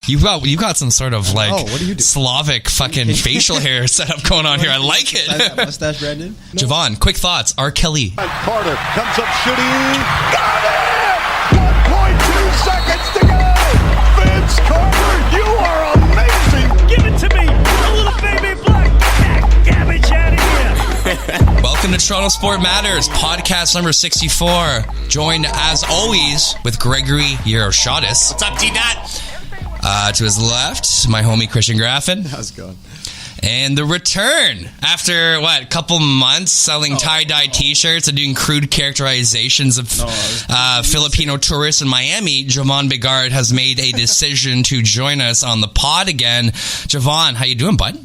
You've got some sort of like what do you do? Slavic fucking facial hair setup going on here. I like it. That mustache, Brandon. Javon, quick thoughts. R. Kelly. Carter comes up shooting. Got it! 1.2 seconds to go. Vince Carter, you are amazing. Give it to me, a little baby black. Cabbage out of here. Welcome to Toronto Sport Matters, podcast number 64. Joined as always with Gregory Yeroshatis. What's up, T-Dot? To his left, my homie Christian Graffin. How's it going? And the return after a couple months selling tie-dye t-shirts and doing crude characterizations of Filipino tourists in Miami, Javon Bigard has made a decision to join us on the pod again. Javon, how you doing, bud?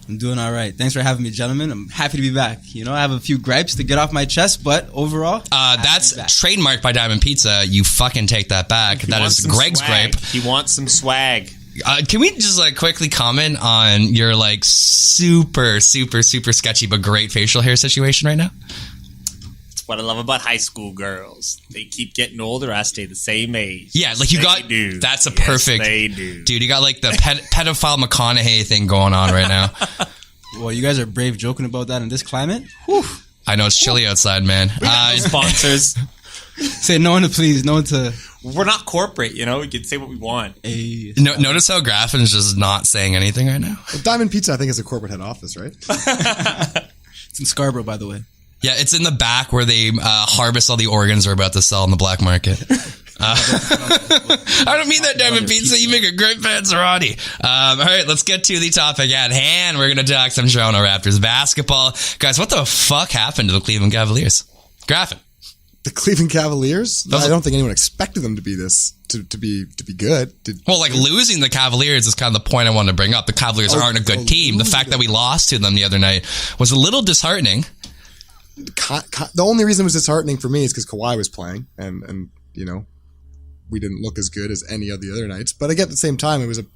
I'm doing all right. Thanks for having me, gentlemen. I'm happy to be back. You know, I have a few gripes to get off my chest, but overall, that's trademarked by Diamond Pizza. You fucking take that back. That is Greg's gripe. He wants some swag. Can we just quickly comment on your super sketchy but great facial hair situation right now? That's what I love about high school girls. They keep getting older. I stay the same age. Yeah, that's a perfect. They do. Dude, you got the pedophile McConaughey thing going on right now. Well, you guys are brave joking about that in this climate. Whew. I know it's chilly outside, man. Sponsors. Say no one to please, no one to... We're not corporate, we can say what we want. Hey, notice how Graffin's just not saying anything right now? Well, Diamond Pizza, I think, is a corporate head office, right? It's in Scarborough, by the way. Yeah, it's in the back where they harvest all the organs they're about to sell in the black market. I don't mean that, Diamond Pizza. You make a great Panzerati. All right, let's get to the topic at hand. We're going to talk some Toronto Raptors basketball. Guys, what the fuck happened to the Cleveland Cavaliers? Graffin. The Cleveland Cavaliers? I don't think anyone expected them to be to be good. Losing the Cavaliers is kind of the point I wanted to bring up. The Cavaliers aren't a good team. The fact that we lost to them the other night was a little disheartening. The only reason it was disheartening for me is because Kawhi was playing, and we didn't look as good as any of the other nights. But again, at the same time, it was a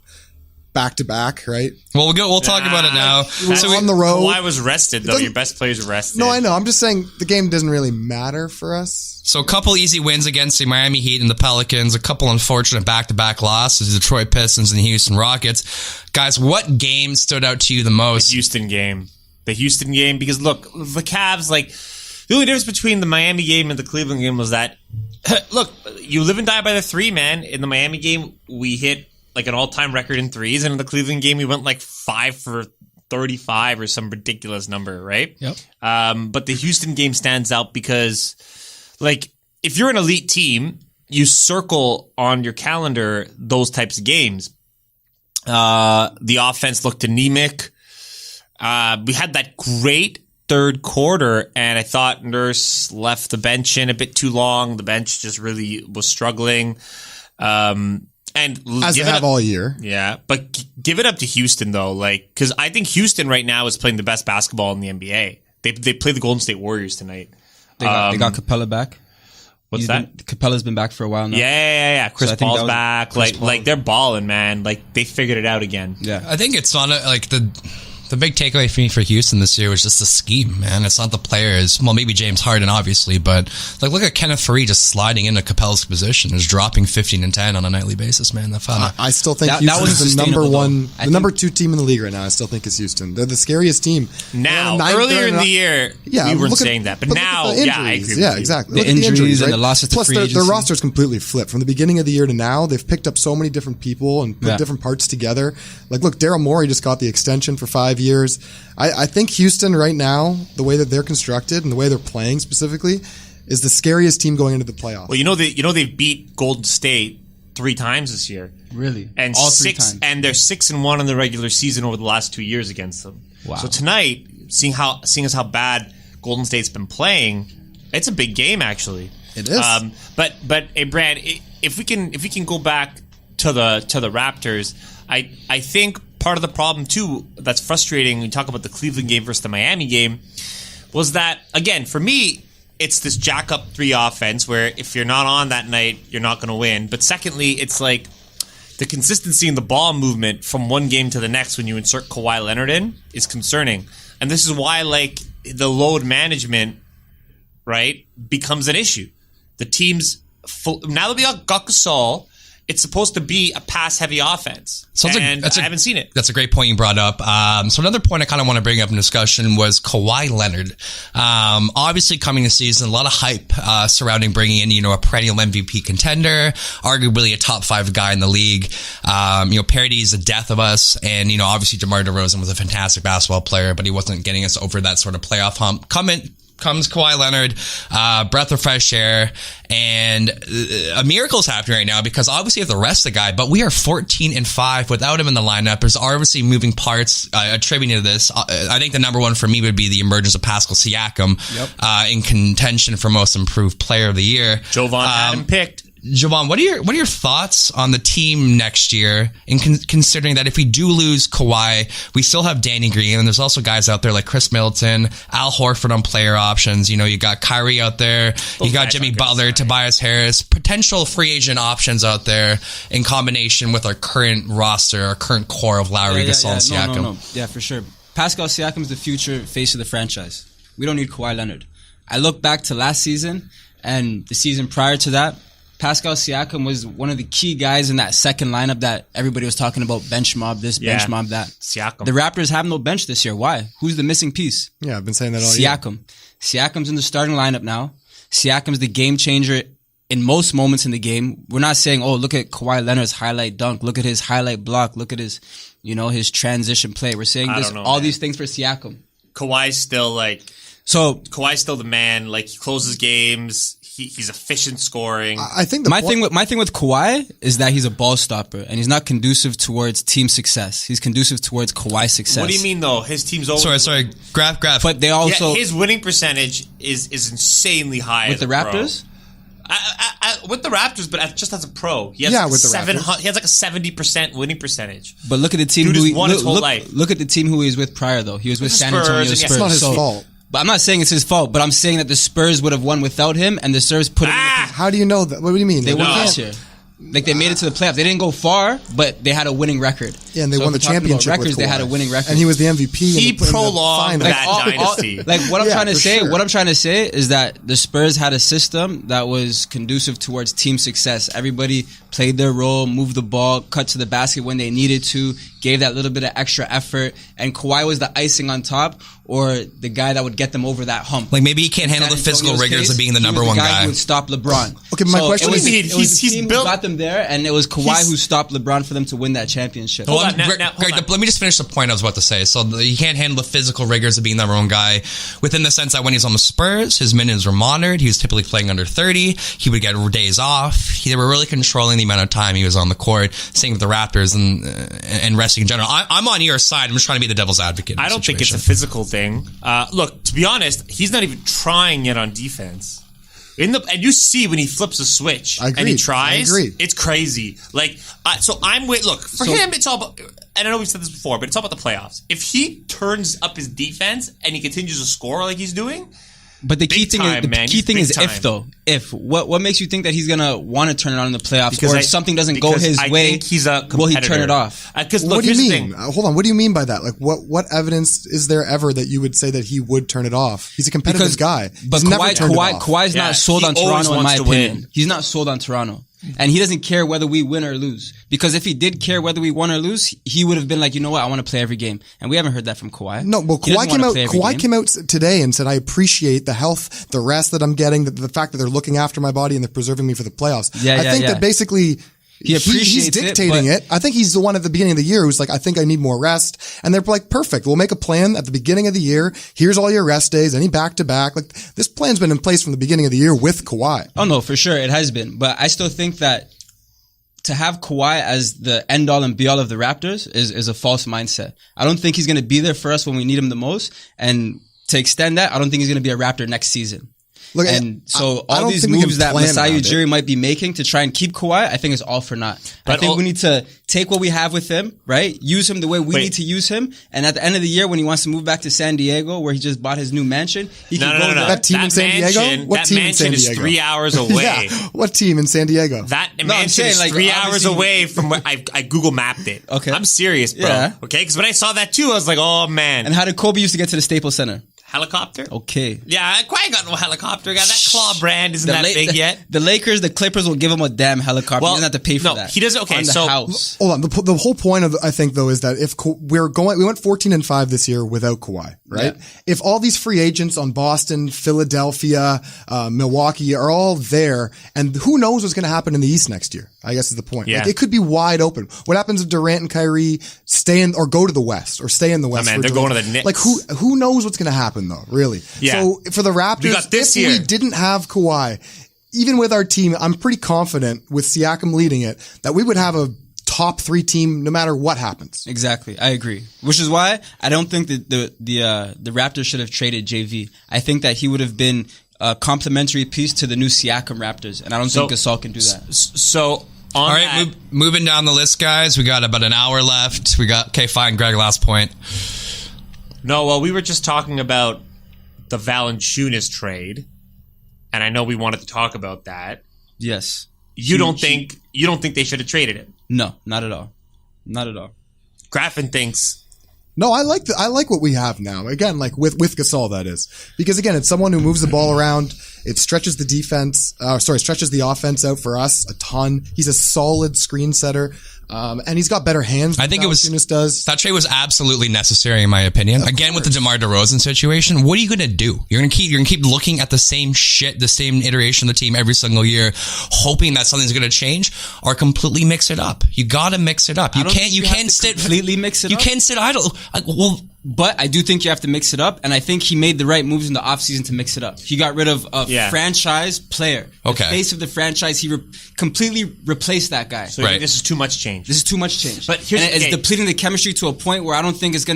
back-to-back, right? Well, we'll talk about it now. So on the road. Kawhi was rested, though. Your best players were rested. No, I know. I'm just saying the game doesn't really matter for us. So a couple easy wins against the Miami Heat and the Pelicans, a couple unfortunate back-to-back losses, the Detroit Pistons and the Houston Rockets. Guys, what game stood out to you the most? The Houston game, because look, the Cavs, the only difference between the Miami game and the Cleveland game was that, look, you live and die by the three, man. In the Miami game, we hit an all-time record in threes, and in the Cleveland game, we went 5 for 35 or some ridiculous number, right? Yep. But the Houston game stands out because, if you're an elite team, you circle on your calendar those types of games. The offense looked anemic. We had that great third quarter, and I thought Nurse left the bench in a bit too long. The bench just really was struggling. And as they have all year. Yeah, but give it up to Houston, though, because I think Houston right now is playing the best basketball in the NBA. They play the Golden State Warriors tonight. They got Capella back. What's that? Capella's been back for a while now. Yeah. Chris Paul's back. They're balling, man. They figured it out again. Yeah, I think it's not the big takeaway for me for Houston this year was just the scheme, man. It's not the players. Well, maybe James Harden, obviously, but look at Kenneth Faried just sliding into Capella's position, just dropping 15 and 10 on a nightly basis, man. I still think Houston is the number 2 team in the league right now. I still think it's Houston. They're the scariest team. Now, earlier in the year, we weren't saying that, but now, I agree with you. Yeah, exactly. The injuries and the losses to free agency. Plus, their roster's completely flipped. From the beginning of the year to now, they've picked up so many different people and put different parts together. Look, Daryl Morey just got the extension for 5 years. I think Houston right now, the way that they're constructed and the way they're playing specifically, is the scariest team going into the playoffs. Well, they've beat Golden State 3 times this year. Really? And all 3 times. And they're 6-1 in the regular season over the last 2 years against them. Wow. So tonight, seeing as how bad Golden State's been playing, it's a big game actually. It is. But hey, Brad, if we can go back to the Raptors, I think part of the problem too that's frustrating when you talk about the Cleveland game versus the Miami game was that, again, for me, it's this jack up 3 offense where if you're not on that night, you're not going to win. But secondly, it's the consistency in the ball movement from one game to the next when you insert Kawhi Leonard in is concerning. And this is why the load management, right, becomes an issue. The teams, now that we got Gasol it's supposed to be a pass-heavy offense, So I haven't seen it. That's a great point you brought up. So another point I kind of want to bring up in discussion was Kawhi Leonard. Obviously, coming this season, a lot of hype surrounding bringing in, a perennial MVP contender, arguably a top 5 guy in the league. Parity is the death of us, and obviously DeMar DeRozan was a fantastic basketball player, but he wasn't getting us over that sort of playoff hump. Comes Kawhi Leonard, breath of fresh air, and a miracle's happening right now because obviously you have the rest of the guy, but we are 14-5 without him in the lineup. There's obviously moving parts attributing to this. I think the number one for me would be the emergence of Pascal Siakam in contention for most improved player of the year. Jovan had him picked. Jovan, what are your thoughts on the team next year? And considering that if we do lose Kawhi, we still have Danny Green, and there's also guys out there like Chris Middleton, Al Horford on player options. You got Kyrie out there, you got Jimmy Butler, Tobias Harris, potential free agent options out there in combination with our current roster, our current core of Lowry, Gasol, and Siakam. No. Yeah, for sure. Pascal Siakam is the future face of the franchise. We don't need Kawhi Leonard. I look back to last season and the season prior to that. Pascal Siakam was one of the key guys in that second lineup that everybody was talking about, bench mob this, bench mob that. Siakam. The Raptors have no bench this year. Why? Who's the missing piece? Yeah, I've been saying that all year. Siakam. Siakam's in the starting lineup now. Siakam's the game changer in most moments in the game. We're not saying, oh, look at Kawhi Leonard's highlight dunk. Look at his highlight block. Look at his, his transition play. We're saying these things for Siakam. Kawhi's still the man. Like, he closes games. He's efficient scoring. I think my thing with Kawhi is that he's a ball stopper and he's not conducive towards team success. He's conducive towards Kawhi's success. What do you mean though? His team's always Sorry, graph. But they also his winning percentage is insanely high with the Raptors. With the Raptors, but just as a pro, he has with the Raptors. He has like a 70% winning percentage. But look at the team Dude who has won his whole life. Look at the team who he was with prior though. He was with San Antonio Spurs. It's not his fault. But I'm not saying it's his fault, but I'm saying that the Spurs would have won without him, and the Spurs put him in a How do you know that? What do you mean? They won last year. Like, they made it to the playoffs. They didn't go far, but they had a winning record. Yeah, and they won the championship records, with Kawhi. They had a winning record. And he was the MVP. He prolonged that dynasty. What I'm trying to say, sure. what I'm trying to say is that the Spurs had a system that was conducive towards team success. Everybody played their role, moved the ball, cut to the basket when they needed to, gave that little bit of extra effort, and Kawhi was the icing on top, or the guy that would get them over that hump. Like, maybe he can't handle the physical rigors of being the number one guy. Who would stop LeBron. Okay, my question is, he's the team who built. got them there, and it was Kawhi who stopped LeBron for them to win that championship. Well, Hold on, Greg, let me just finish the point I was about to say. So he can't handle the physical rigors of being the number one guy, within the sense that when he was on the Spurs, his minutes were monitored. He was typically playing under 30. He would get days off. They were really controlling the amount of time he was on the court. Same with the Raptors and wrestling in general. I'm on your side. I'm just trying to be the devil's advocate. I don't think it's a physical thing. Look, to be honest, he's not even trying yet on defense. And you see when he flips a switch and he tries, it's crazy. Like, so I'm with. Look, for him, it's all about. And I know we've said this before, but it's all about the playoffs. If he turns up his defense and he continues to score like he's doing. But the key thing is if though. If what makes you think that he's gonna want to turn it on in the playoffs, or if something doesn't go his way, think he's a competitor. Will he turn it off? What do you mean? Hold on. What do you mean by that? Like, what evidence is there ever that you would say that he would turn it off? He's a competitive guy. But Kawhi's not sold on Toronto, in my opinion. He's not sold on Toronto. And he doesn't care whether we win or lose. Because if he did care whether we won or lose, he would have been like, you know what, I want to play every game. And we haven't heard that from Kawhi. No, well, Kawhi came out today and said, I appreciate the health, the rest that I'm getting, the fact that they're looking after my body and they're preserving me for the playoffs. I think that basically he's dictating it. I think he's the one at the beginning of the year who's like, I think I need more rest. And they're like, perfect. We'll make a plan at the beginning of the year. Here's all your rest days, any back to back. Like, this plan's been in place from the beginning of the year with Kawhi. Oh no, for sure. It has been. But I still think that to have Kawhi as the end all and be all of the Raptors is a false mindset. I don't think he's going to be there for us when we need him the most. And to extend that, I don't think he's going to be a Raptor next season. Look, and so all these moves that Masai Ujiri might be making to try and keep Kawhi, I think is all for naught. I think we need to take what we have with him, right? Use him the way we need to use him. And at the end of the year, when he wants to move back to San Diego, where he just bought his new mansion, he can go there. That team in San Diego? What team in San Diego? Is 3 hours away. Yeah. What team in San Diego? That mansion is 3 hours away from where I Google mapped it. Okay. I'm serious, bro. Yeah. Okay? Because when I saw that too, I was like, oh man. And how did Kobe used to get to the Staples Center? Helicopter? Okay. Yeah, Kawhi ain't got no helicopter. Got that claw brand isn't that big yet. The Lakers, the Clippers will give him a damn helicopter. Well, he doesn't have to pay for no, that. he doesn't- okay, On the so- house. Hold on. The whole point of I think though is that if we went 14-5 this year without Kawhi, right? Yeah. If all these free agents on Boston, Philadelphia, Milwaukee are all there, and who knows what's going to happen in the East next year? I guess is the point. Yeah. Like, it could be wide open. What happens if Durant and Kyrie stay in or go to the West or stay in the West? man, for they're Durant? going to the Knicks. Like who knows what's going to happen though? Really? Yeah. So for the Raptors, We got this if year. we didn't have Kawhi, even with our team, I'm pretty confident with Siakam leading it that we would have a top 3 team no matter what happens. Exactly. I agree. Which is why I don't think that the Raptors should have traded JV. I think that he would have been a complementary piece to the new Siakam Raptors, and I don't think Gasol can do that. So, on All right, moving down the list, guys. We got about an hour left. Okay, fine. Greg, last point. No, well, we were just talking about the Valanciunas trade, and I know we wanted to talk about that. Yes. You don't think they should have traded him? No, not at all. Not at all. Graffin thinks. No, I like what we have now. Again, like with Gasol, that is. Because again, it's someone who moves the ball around. It stretches the stretches the offense out for us a ton. He's a solid screen setter. And he's got better hands. I think Valanciunas does. that trade was absolutely necessary in my opinion. Again, with the DeMar DeRozan situation, what are you going to do? You're going to keep looking at the same shit, the same iteration of the team every single year, hoping that something's going to change, or completely mix it up. You got to mix it up. You can't sit completely mix it You up. can't sit idle. But I do think you have to mix it up, and I think he made the right moves in the offseason to mix it up. He got rid of a franchise player. Okay. The face of the franchise, he completely replaced that guy. So you think this is too much change. This is too much change. But here's- and it's okay. depleting the chemistry to a point where I don't think it's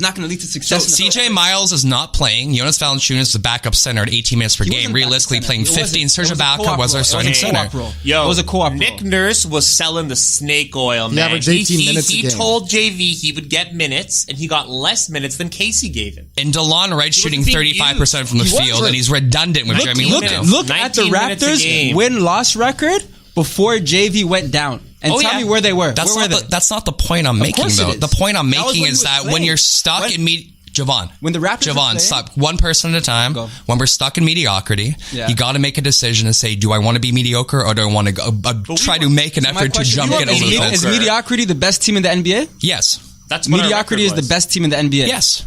not gonna lead to So success. in the CJ Miles is not playing. Jonas Valanciunas is the backup center at 18 minutes per He game, wasn't realistically backup playing center. It 15. wasn't. Serge It was a Ibaka co-op was our role. starting It was a center. co-op role. Yo, It was a co-op Nick role. Nurse was selling the snake oil, man. averaged 18 minutes a he game. told JV he would get minutes, and he got less minutes than Casey gave him. And DeLon Wright shooting being 35% from the He was. field, and he's redundant with Jeremy Look Lin now. at the 19 minutes a Raptors game. win-loss record before JV went down. And tell me where they were. That's where not were they? that's not the point I'm making, course it though. is. The point I'm That was making when is he was that when playing. you're stuck When- in Javon. When the Raptors were Javon, playing- stop one person at a time. Go. When we're stuck in mediocrity, Yeah. you got to make a decision and say, do I want to be mediocre or do I want to try to make an My effort to question, jump you get know, over the is fence? mediocrity the best team in the NBA? Yes. That's what our Mediocrity is record the was. best team in the NBA. Yes.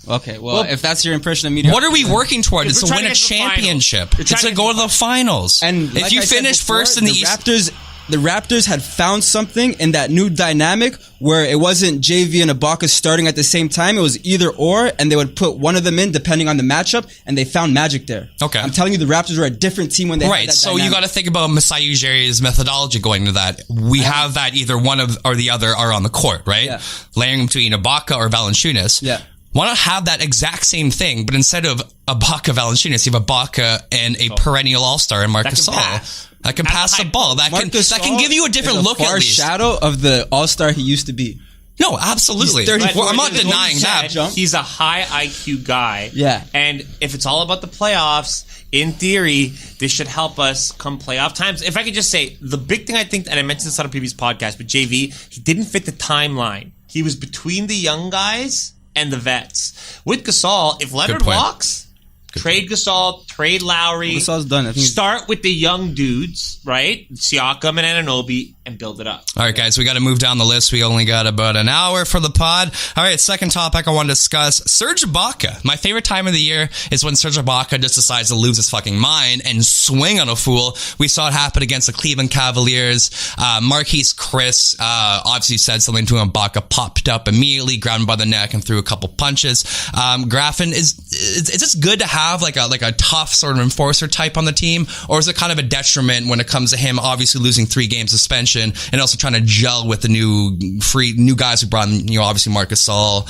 Okay, well, if that's your impression of mediocrity. What are we working toward? It's We're to trying win a to get to the finals. championship. We're It's trying to to go get to the finals. And if like you I said finish before, first in the East, the Raptors had found something in that new dynamic where it wasn't JV and Ibaka starting at the same time. It was either or, and they would put one of them in depending on the matchup, and they found magic there. Okay. I'm telling you, the Raptors were a different team when they had right. that So you dynamic. got to think about Masai Ujiri's methodology going to that. We have that either one of or the other are on the court, right? Yeah. Layering between Ibaka or Valanciunas. Yeah. Why not have that exact same thing, but instead of Ibaka Valanciunas, you have Ibaka and a perennial all-star in Marc That can Gasol. pass. That can At pass the the ball. That can give you a different look at least. Shadow of the All-Star he used to be. No, absolutely. He's 34. Well, I'm not Like denying you that. said, he's a high IQ guy. Yeah. And if it's all about the playoffs, in theory, this should help us come playoff times. If I could just say, the big thing I think, and I mentioned this on a previous podcast, but JV, he didn't fit the timeline. He was between the young guys and the vets. With Gasol, if Leonard point. walks, trade Gasol, trade Lowry. Gasol's done. I think Start with the young dudes, right? Siakam and Anunoby, and build it up. All right, guys, we got to move down the list. We only got about an hour for the pod. All right, second topic I want to discuss, Serge Ibaka. My favorite time of the year is when Serge Ibaka just decides to lose his fucking mind and swing on a fool. We saw it happen against the Cleveland Cavaliers. Marquise Chris obviously said something to him. Ibaka popped up immediately, grabbed him by the neck, and threw a couple punches. Graffin, it's just good to have like a tough sort of enforcer type on the team, or is it kind of a detriment when it comes to him obviously losing 3 games suspension and also trying to gel with the new guys who brought in, obviously Marc Gasol,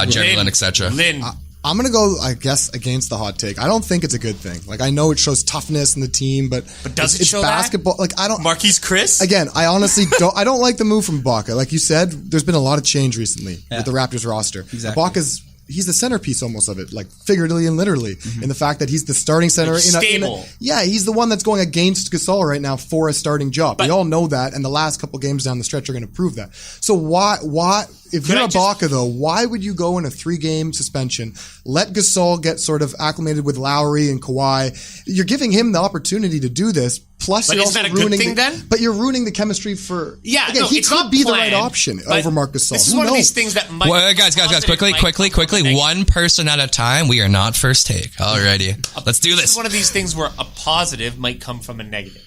Jeremy Lin, etc. Lin. I'm going to go, I guess, against the hot take. I don't think it's a good thing. Like, I know it shows toughness in the team, but does it it's show that? basketball. Like, I don't. Marquise Chris? Again, I honestly don't. I don't like the move from Ibaka. Like you said, there's been a lot of change recently with the Raptors roster. Exactly. Ibaka's he's the centerpiece almost of it, like figuratively and literally, in the fact that he's the starting center. Like stable. Yeah, he's the one that's going against Gasol right now for a starting job. But- we all know that, and the last couple games down the stretch are going to prove that. So why if Could you're I just- Ibaka, though, why would you go in a 3-game suspension, let Gasol get sort of acclimated with Lowry and Kawhi? You're giving him the opportunity to do this. Plus, But you're isn't also that a good ruining thing, the, then? But you're ruining the chemistry for. Yeah, again, no, he it's could not be the right planned, option but over Marc Gasol. This is Who one of knows? these things that might. Well, guys, quickly. Negative. One person at a time. We are not first take. Alrighty, let's do This this. is one of these things where a positive might come from a negative.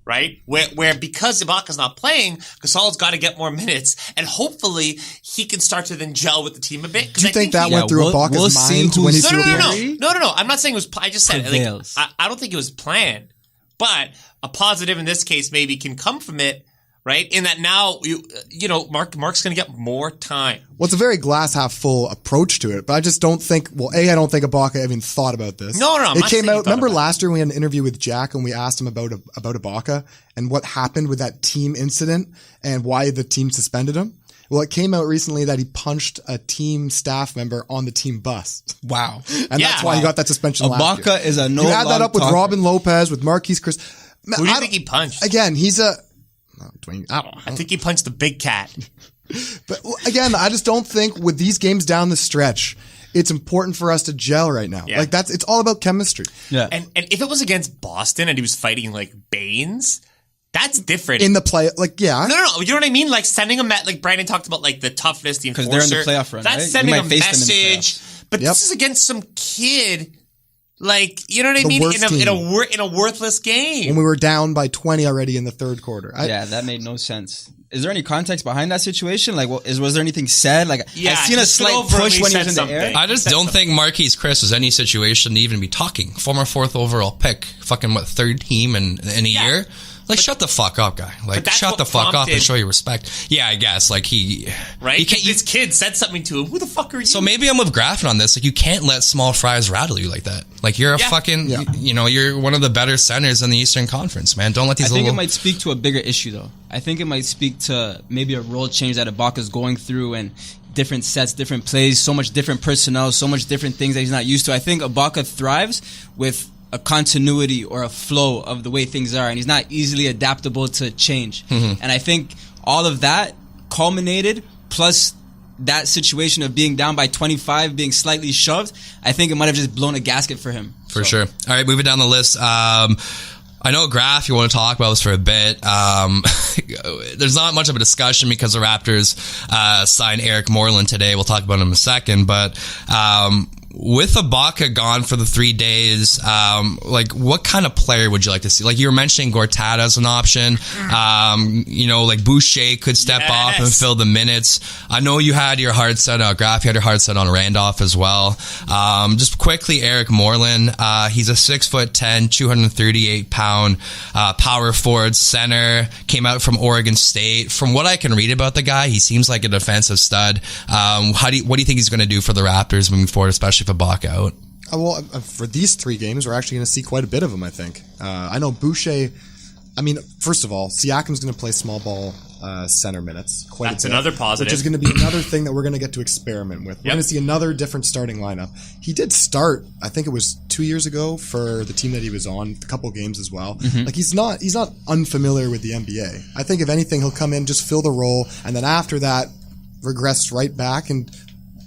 Right? Where because Ibaka's not playing, Gasol's got to get more minutes, and hopefully he can start to then gel with the team a bit. 'Cause Do you I think that he- went through we'll Ibaka's see mind when he who's- threw No. I'm not saying it was. I just said Prevails. I don't think it was planned, but a positive in this case maybe can come from it. Right? In that now you know Mark's going to get more time. Well, it's a very glass half full approach to it, but I just don't think. Well, I don't think Ibaka even thought about this. No, I'm it not came saying he out. thought Remember about last year we had an interview with Jack and we asked him about Ibaka and what happened with that team incident and why the team suspended him. Well, it came out recently that he punched a team staff member on the team bus, Wow. and that's why he got that suspension. last year. Ibaka is a no. You add that long up with talker. Robin Lopez, with Marquise Chris. Who do you think he punched? Again, he's a. I don't know. I think he punched the big cat. But again, I just don't think with these games down the stretch, it's important for us to gel right now. Yeah. Like it's all about chemistry. Yeah. And if it was against Boston and he was fighting like Baines, that's different. In the play, like, yeah. No, you know what I mean? Like sending a like Brandon talked about, like the toughness, the enforcer. Because they're in the playoff run, That's right? sending You a might face them in the message. But Yep. this is against some kid. Like, you know what I The mean? worst In team. a worthless game. When we were down by 20 already in the third quarter. Yeah, that made no sense. Is there any context behind that situation? Like, was there anything said? Like, Yeah, I seen a he stood slight over him, push he when he said was in the air. something. I just don't think Marquise Chris was any situation to even be talking. Former 4th overall pick, fucking what, 3rd team in a year? Like, shut the fuck up, guy. Like, that's shut what the fuck up and prompted- show your respect. Yeah, I guess. Like, right? He can't, This kid said something to him. Who the fuck are you? so maybe I'm with Graffin on this. Like, you can't let small fries rattle you like that. Like, you're a Yeah. fucking, you know, you're one of the better centers in the Eastern Conference, man. Don't let I these think little... it might speak to a bigger issue, though. I think it might speak to maybe a role change that Ibaka's going through and different sets, different plays, so much different personnel, so much different things that he's not used to. I think Ibaka thrives with a continuity or a flow of the way things are, and he's not easily adaptable to change. And I think all of that culminated, plus that situation of being down by 25, being slightly shoved, I think it might have just blown a gasket for him. For sure. All right, moving down the list. I know, Graf, you want to talk about this for a bit. There's not much of a discussion because the Raptors signed Eric Moreland today. We'll talk about him in a second. But with Ibaka gone for the 3 days, like, what kind of player would you like to see? Like, you were mentioning Gortat as an option. You know, like, Boucher could step off and fill the minutes. I know you had your heart set on Graf. You had your heart set on Randolph as well. Just quickly, Eric Moreland. He's a 6'10", 238-pound power forward center. Came out from Oregon State. From what I can read about the guy, he seems like a defensive stud. What do you think he's going to do for the Raptors moving forward, especially if Ibaka out? Well, for these 3 games, we're actually going to see quite a bit of him, I think. I know Boucher, I mean, first of all, Siakam's going to play small ball center minutes quite That's a bit. another positive. Which is going to be another thing that we're going to get to experiment with. We're Yep. going to see another different starting lineup. He did start, I think it was 2 years ago for the team that he was on, a couple games as well. Like, he's not unfamiliar with the NBA. I think if anything, he'll come in, just fill the role, and then after that, regress right back. And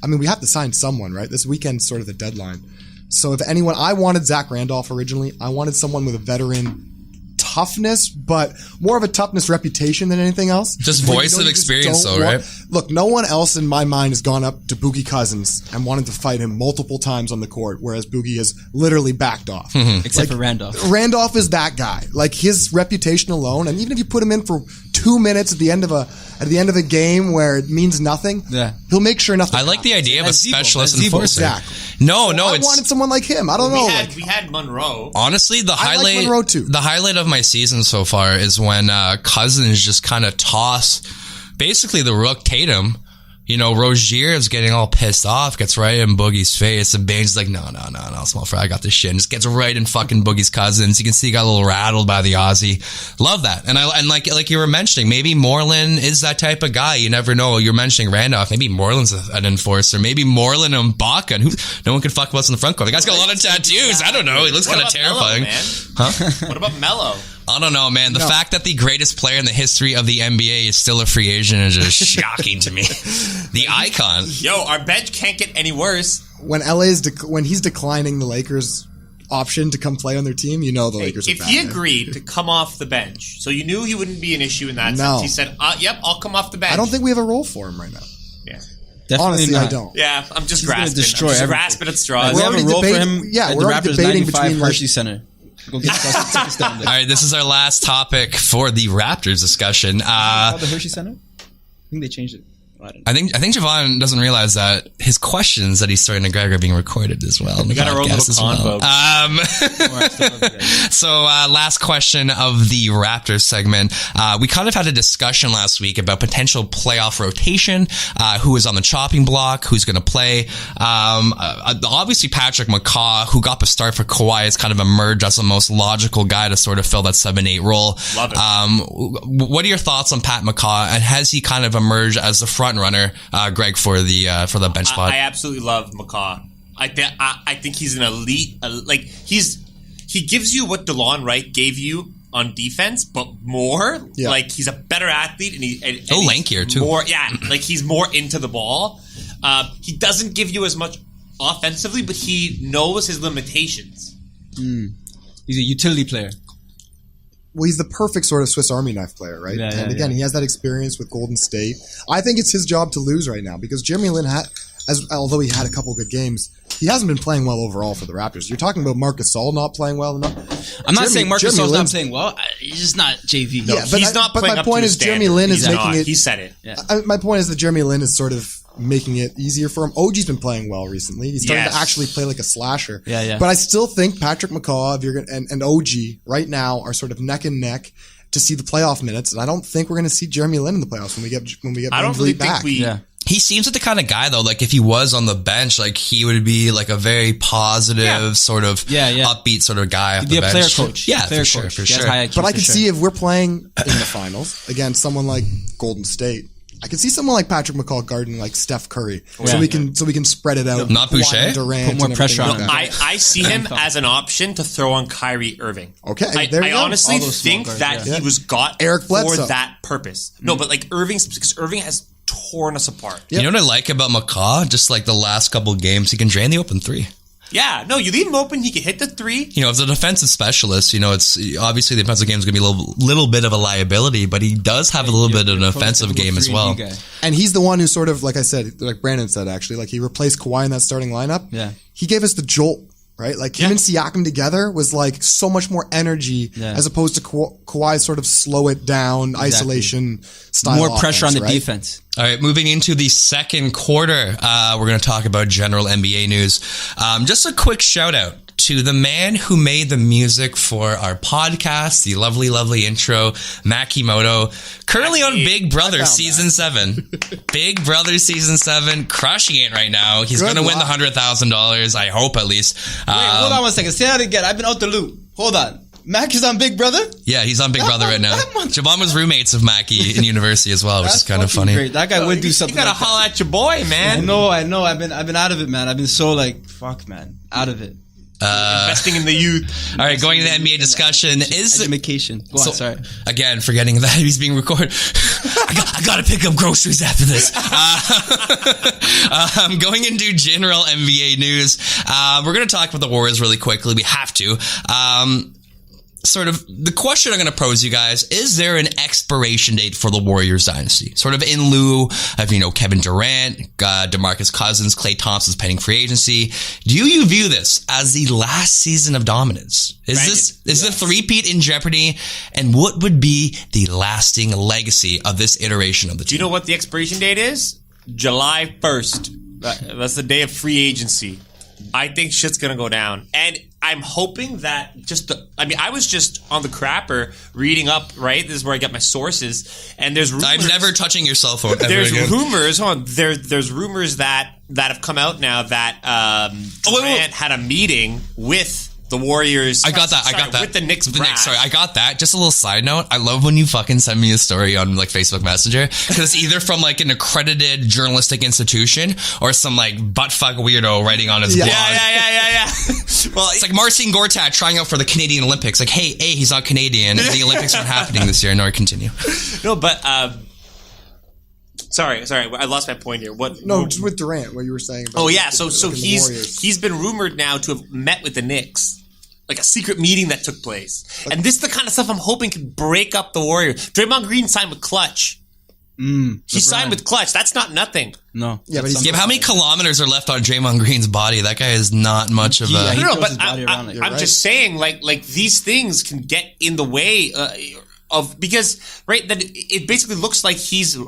I mean, we have to sign someone, right? This weekend's sort of the deadline. So if anyone, I wanted Zach Randolph originally. I wanted someone with a veteran toughness, but more of a toughness reputation than anything else. Just Where voice of you just experience, don't though, want- right? Look, no one else in my mind has gone up to Boogie Cousins and wanted to fight him multiple times on the court, whereas Boogie has literally backed off. Except for Randolph. Randolph is that guy. Like, his reputation alone, and even if you put him in for 2 minutes at the end of a game where it means nothing, he'll make sure nothing. I like the idea of a That's Zebo. specialist That's Zebo. enforcer. Exactly. No, I it's wanted someone like him. I don't know. we had Monroe. honestly the I like highlight. Monroe too. The highlight of my season so far is when Cousins just kind of tossed basically the rook Tatum. You know, Rozier is getting all pissed off, gets right in Boogie's face, and Bane's like, no, small fry, I got this shit, and just gets right in fucking Boogie's Cousins. You can see he got a little rattled by the Aussie. Love that. And like you were mentioning, maybe Moreland is that type of guy. You never know. You're mentioning Randolph. Maybe Moreland's an enforcer. Maybe Moreland and Ibaka, and no one can fuck with us in the front court. The guy's got a lot of tattoos. I don't know. He looks kind of terrifying. Mello, man? What about Mello? I don't know, man. The fact that the greatest player in the history of the NBA is still a free agent is just shocking to me. The icon. Yo, our bench can't get any worse. When when he's declining the Lakers' option to come play on their team, you know the Lakers are If bad. he agreed to come off the bench, so you knew he wouldn't be an issue in that No. sense. He said, "Yep, I'll come off the bench." I don't think we have a role for him right now. Yeah, Definitely Honestly, not. I don't. yeah. I'm just He's gonna grasping. destroy I'm just everything. grasping at straws. We have a already role for debating- him yeah, at we're the already Raptors debating 95 between, like- Hershey Center. Go get the tickets down there. All right, this is our last topic for the Raptors discussion. Called the Hershey Center? I think they changed it. Oh, I don't know. I think Javon doesn't realize that his questions that he's throwing to Greg are being recorded as well. We got our own little convo. So last question of the Raptors segment. We kind of had a discussion last week about potential playoff rotation, who is on the chopping block, who's going to play. Obviously Patrick McCaw, who got the start for Kawhi, has kind of emerged as the most logical guy to sort of fill that 7-8 role. Love it. What are your thoughts on Pat McCaw, and has he kind of emerged as the front runner, Greg, for the bench spot? I absolutely love McCaw. I think he's an elite. He gives you what DeLon Wright gave you on defense, but more. Yeah. Like he's a better athlete, and he's lankier, too. More, yeah. Like he's more into the ball. He doesn't give you as much offensively, but he knows his limitations. He's a utility player. Well, he's the perfect sort of Swiss Army knife player, right? Yeah, and again, he has that experience with Golden State. I think it's his job to lose right now because Jeremy Lin although he had a couple good games, he hasn't been playing well overall for the Raptors. You're talking about Marc Gasol not playing well enough. I'm not saying Marcus Jeremy Gasol's not Lin's- playing well. He's just not JV. No, Yeah, but he's not but playing my up to point his is Jeremy standard. Lin is He's making not. it. He said it. Yeah. My point is that Jeremy Lin is sort of making it easier for him. OG's been playing well recently. He's starting Yes. to actually play like a slasher. Yeah. But I still think Patrick McCaw and OG right now are sort of neck and neck to see the playoff minutes, and I don't think we're going to see Jeremy Lin in the playoffs when we get I don't Van really Vliet think back. we. Yeah. He seems like the kind of guy, though, like if he was on the bench, like he would be like a very positive, sort of upbeat sort of guy. He'd be a player coach. Yeah, player for sure, coach. for He has sure. high IQ But I for could sure. see if we're playing in the finals against someone like Golden State, I could see someone like Patrick McCaw guarding like Steph Curry, so we can spread it out. Not Kawhi Boucher? and Durant, Put more and pressure everything on like him. that. I see him as an option to throw on Kyrie Irving. Okay, there you I go. honestly All those small think guards, that yeah. he was got Eric for Bledsoe. that purpose. No, but like because Irving has torn us apart. You know what I like about McCaw? Just like the last couple of games, he can drain the open three. Yeah, no, you leave him open, he can hit the three. You know, as a defensive specialist, you know, it's obviously the defensive game is going to be a little bit of a liability, but he does have a little bit of an offensive game as well. And he's the one who sort of, like I said, like Brandon said, actually, like he replaced Kawhi in that starting lineup. Yeah. He gave us the jolt, right? Like him and Siakam together was like so much more energy as opposed to Kawhi's sort of slow it down, isolation style. More pressure on the offense, right? defense. All right, moving into the second quarter, we're going to talk about general NBA news. Just a quick shout out to the man who made the music for our podcast, the lovely, lovely intro, Makimoto, currently on Big Brother Season 7. Big Brother Season 7, crushing it right now. He's going to win the $100,000, I hope at least. Wait, hold on 1 second. Say that again. I've been out the loop. Hold on. Mac is on Big Brother? Yeah, he's on Big Brother right now. Javon was roommates of Mackie in university as well, which is kind of funny. Great. That guy would do You something. gotta like that. holler at your boy, man. I know. I've been out of it, man. I've been so like, fuck, man, out of it. Investing in the youth. All right, going to the NBA discussion. Education. Go on, sorry. Again, forgetting that he's being recorded. I got to pick up groceries after this. Going into general NBA news, we're going to talk about the Warriors really quickly. We have to. Sort of the question I'm going to pose you guys, is there an expiration date for the Warriors dynasty? Sort of in lieu of, you know, Kevin Durant, DeMarcus Cousins, Klay Thompson's pending free agency. Do you view this as the last season of dominance? Is the three-peat in jeopardy? And what would be the lasting legacy of this iteration of the team? Do you know what the expiration date is? July 1st. That's the day of free agency. I think shit's gonna go down. And I'm hoping that I was just on the crapper reading up, right? This is where I get my sources. And there's rumors. I'm never touching your cell phone ever There's again. rumors. Hold on. There's rumors that have come out now that Durant had a meeting with the Warriors. I got that. With the Knicks. Sorry, I got that. Just a little side note. I love when you fucking send me a story on like Facebook Messenger because it's either from like an accredited journalistic institution or some like buttfuck weirdo writing on his blog. Yeah. Well, It's like Marcin Gortat trying out for the Canadian Olympics. Like, hey, A, he's not Canadian. The Olympics aren't happening this year. No, continue. no, but sorry, I lost my point here. No, just with Durant, what you were saying. About Oh yeah, so the Warriors. he's been rumored now to have met with the Knicks, like a secret meeting that took place, and this is the kind of stuff I'm hoping can break up the Warriors. Draymond Green signed with Clutch. He signed with Clutch. That's not nothing. No. Yeah, but he's Yeah, but how many kilometers are left on Draymond Green's body? That guy is not much of a... He No, throws but his body around like- I'm right. just saying, like these things can get in the way of because that it basically looks like he's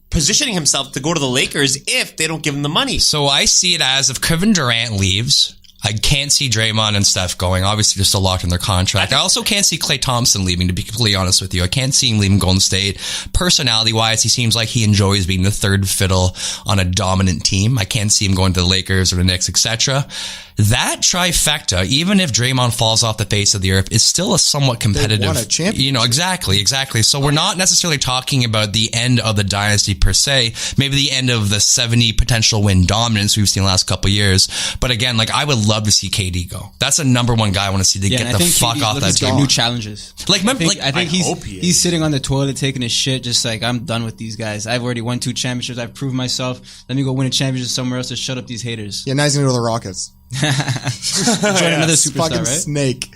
positioning himself to go to the Lakers if they don't give him the money. So I see it as if Kevin Durant leaves, I can't see Draymond and Steph going. Obviously, they're still locked in their contract. I also can't see Klay Thompson leaving, to be completely honest with you. I can't see him leaving Golden State. Personality-wise, he seems like he enjoys being the third fiddle on a dominant team. I can't see him going to the Lakers or the Knicks, etc. That trifecta, even if Draymond falls off the face of the earth, is still a somewhat competitive. won a championship. Exactly. So we're not necessarily talking about the end of the dynasty per se. Maybe the end of the 70 potential win dominance we've seen the last couple of years. But again, like I would love to see KD go. That's a number one guy I want to see to Yeah, get and I the think fuck KD's off looking that for team. new challenges. Like, remember, I think hope he is. he's sitting on the toilet taking his shit, just like I'm done with these guys. I've already won 2 championships. I've proved myself. Let me go win a championship somewhere else to shut up these haters. Yeah, now he's going to go to the Rockets. Join another superstar, Fucking right? snake.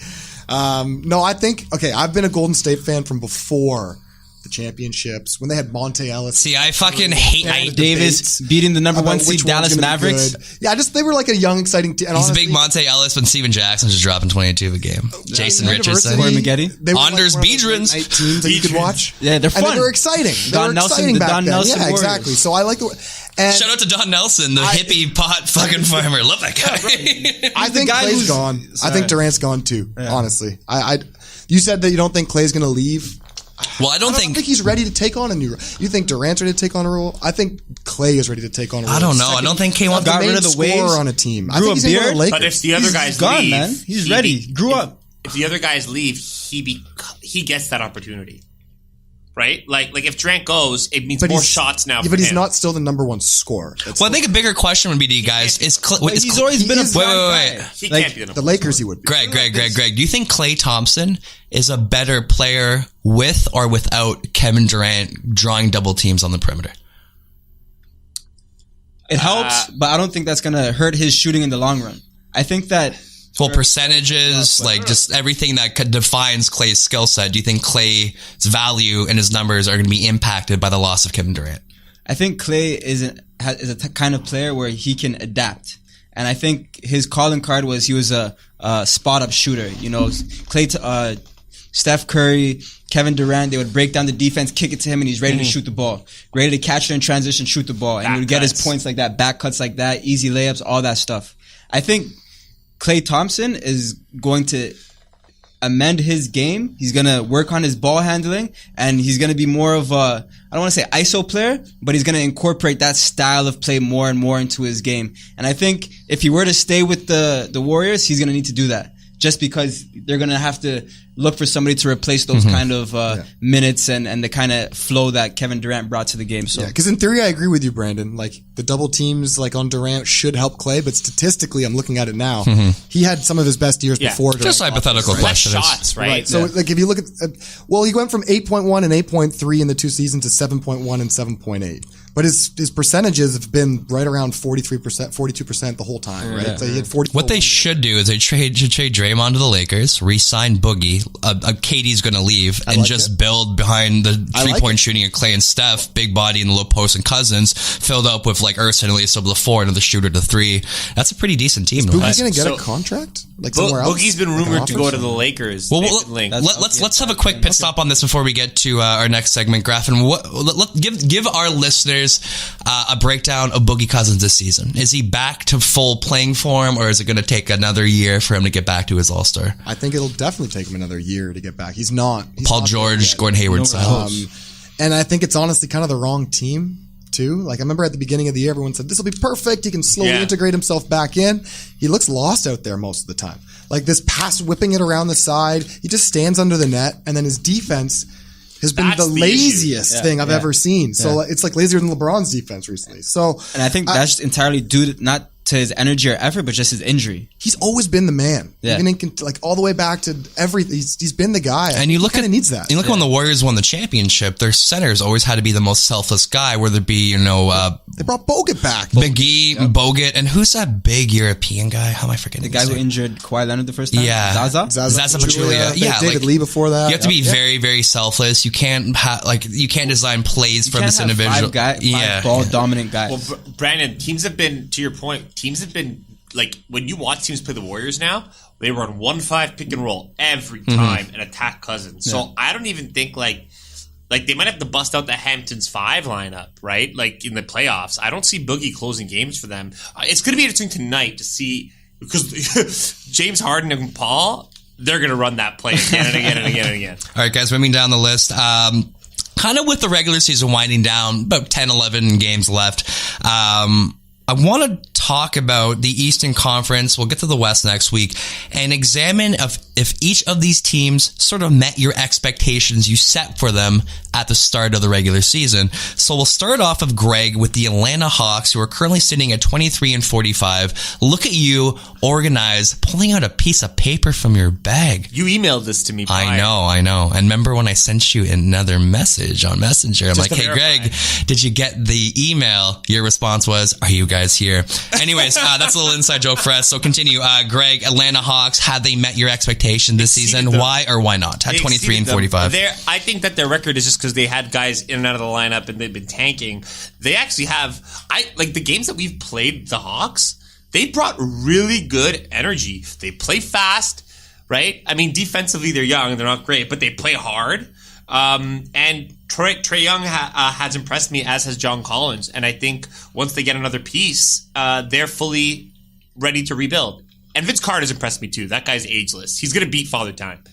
No, I think, okay, I've been a Golden State fan from before the championships, when they had Monte Ellis. See, I fucking hate Yeah, Davis beating the number 1 seed Dallas Mavericks. Yeah, they were like a young, exciting team. He's a big Monte Ellis when Steven Jackson's just dropping 22 a game. Jason Richardson. Corey Maggette. They were Anders one of those Biedrins. late night teams that you could watch. Yeah, they're And fun. they were exciting. They Don were Nelson, exciting the back Don then. Nelson Yeah, Warriors. exactly. So I like the... And Shout out to Don Nelson, the hippie pot fucking farmer. Love that guy. I think guy Clay's who's- gone. I Sorry. think Durant's gone too, honestly. You said that you don't think Clay's going to leave. Well, I don't I don't think he's ready to take on a new role. You think Durant's ready to take on a role? I think Clay is ready to take on a role. I don't know. I don't think K wants The Got main rid of the scorer waves, on a team. I grew think a he's going to beard. Lakers. But if the other guys He's gone, leave, man. He's ready. Grew up. If the other guys leave, he gets that opportunity, right? Like if Durant goes, it means more he's- shots now. Yeah, for but he's him. not still the number 1 scorer. That's Well, I think a bigger question would be to you guys is He's always been a is- fun wait. guy. He Like, can't be the the number. Lakers he would be. Greg. Do you think Klay Thompson is a better player with or without Kevin Durant drawing double teams on the perimeter? It helps, but I don't think that's going to hurt his shooting in the long run. I think that Well, percentages, like just everything that defines Klay's skill set. Do you think Klay's value and his numbers are going to be impacted by the loss of Kevin Durant? I think Clay is a kind of player where he can adapt. And I think his calling card was he was a spot up shooter. You know, Steph Curry, Kevin Durant, they would break down the defense, kick it to him, and he's ready to shoot the ball. Ready to catch it in transition, shoot the ball. And he would get his Back cuts. points like that, back cuts like that, easy layups, all that stuff. I think Klay Thompson is going to amend his game. He's going to work on his ball handling, and he's going to be more of a, I don't want to say ISO player, but he's going to incorporate that style of play more and more into his game. And I think if he were to stay with the Warriors, he's going to need to do that. Just because they're going to have to look for somebody to replace those kind of minutes and the kind of flow that Kevin Durant brought to the game. So Yeah, because in theory, I agree with you, Brandon. Like the double teams, like on Durant, should help Clay, but statistically, I'm looking at it now. He had some of his best years Yeah. before. Durant. Just hypothetical Less question. shots, right? Right. So, like, if you look at, well, he went from 8.1 and 8.3 in the 2 seasons to 7.1 and 7.8. But his percentages have been right around 43%, 42% the whole time, right? Yeah. So he had 40. What they should do is they should trade Draymond to the Lakers, re-sign Boogie. KD's going to leave, and like just it. build behind the I like three-point it. shooting of Clay and Steph, big body in the low post and Cousins, filled up with like Ersan Ilyasova the 4, another shooter to 3. That's a pretty decent team. Boogie's going to get So- a contract? Like somewhere else? Boogie's been Like an rumored to go offer? to the Lakers. Well, They've been linked. let's have a quick pit stop on this before we get to our next segment, Graffin. Give our listeners a breakdown of Boogie Cousins this season. Is he back to full playing form, or is it going to take another year for him to get back to his All-Star? I think it'll definitely take him another year to get back. He's not. Paul not there George, yet. Gordon Hayward style. And I think it's honestly kind of the wrong team too. Like I remember at the beginning of the year, everyone said this will be perfect. He can slowly integrate himself back in. He looks lost out there most of the time. Like this pass whipping it around the side, he just stands under the net, and then his defense has been That's the the laziest thing I've ever seen. So it's like lazier than LeBron's defense recently. So, And I think that's entirely due to not to his energy or effort, but just his injury. he's always been the man. Yeah. Even in, like all the way back to everything. He's been the guy. And you look he kinda at needs that. You look at when the Warriors won the championship, their centers always had to be the most selfless guy, whether it be They brought Bogut back. McGee, Bogut, and who's that big European guy? How am I forgetting? The guy his who name? injured Kawhi Leonard the first time? Yeah. Zaza? Zaza Pachulia. Yeah, David like, Lee before that. You have to be Yeah. very, very selfless. You can't you can't design plays from Can't this have individual. five ball dominant guys. Well, Brandon, teams have been, to your point, teams have been, like, when you watch teams play the Warriors now, they run 1-5 pick and roll every time and attack Cousins. So I don't even think, like they might have to bust out the Hamptons 5 lineup, right? Like, in the playoffs. I don't see Boogie closing games for them. It's going to be interesting tonight to see, because James Harden and Paul, they're going to run that play again and again and again and again. All right, guys, moving down the list. Kind of with the regular season winding down, about 10, 11 games left. I want to talk about the Eastern Conference. We'll get to the West next week and examine if each of these teams sort of met your expectations you set for them at the start of the regular season. So we'll start off with Greg with the Atlanta Hawks, who are currently sitting at 23-45. Look at you, organized, pulling out a piece of paper from your bag. You emailed this to me prior. I know. And remember when I sent you another message on Messenger? I'm Just like, to hey, verify. Greg, did you get the email? Your response was, are you guys here? Anyways, that's a little inside joke for us. So continue. Greg, Atlanta Hawks, have they met your expectation this season? Exceeded them. Why or why not? At They 23-45. I think that their record is just because they had guys in and out of the lineup and they've been tanking. They actually have, the games that we've played the Hawks, they brought really good energy. They play fast, right? I mean, defensively they're young, they're not great, but they play hard. And Trae Young has impressed me, as has John Collins. And I think once they get another piece, they're fully ready to rebuild. And Vince Carter's impressed me too. That guy's ageless. He's going to beat Father Time.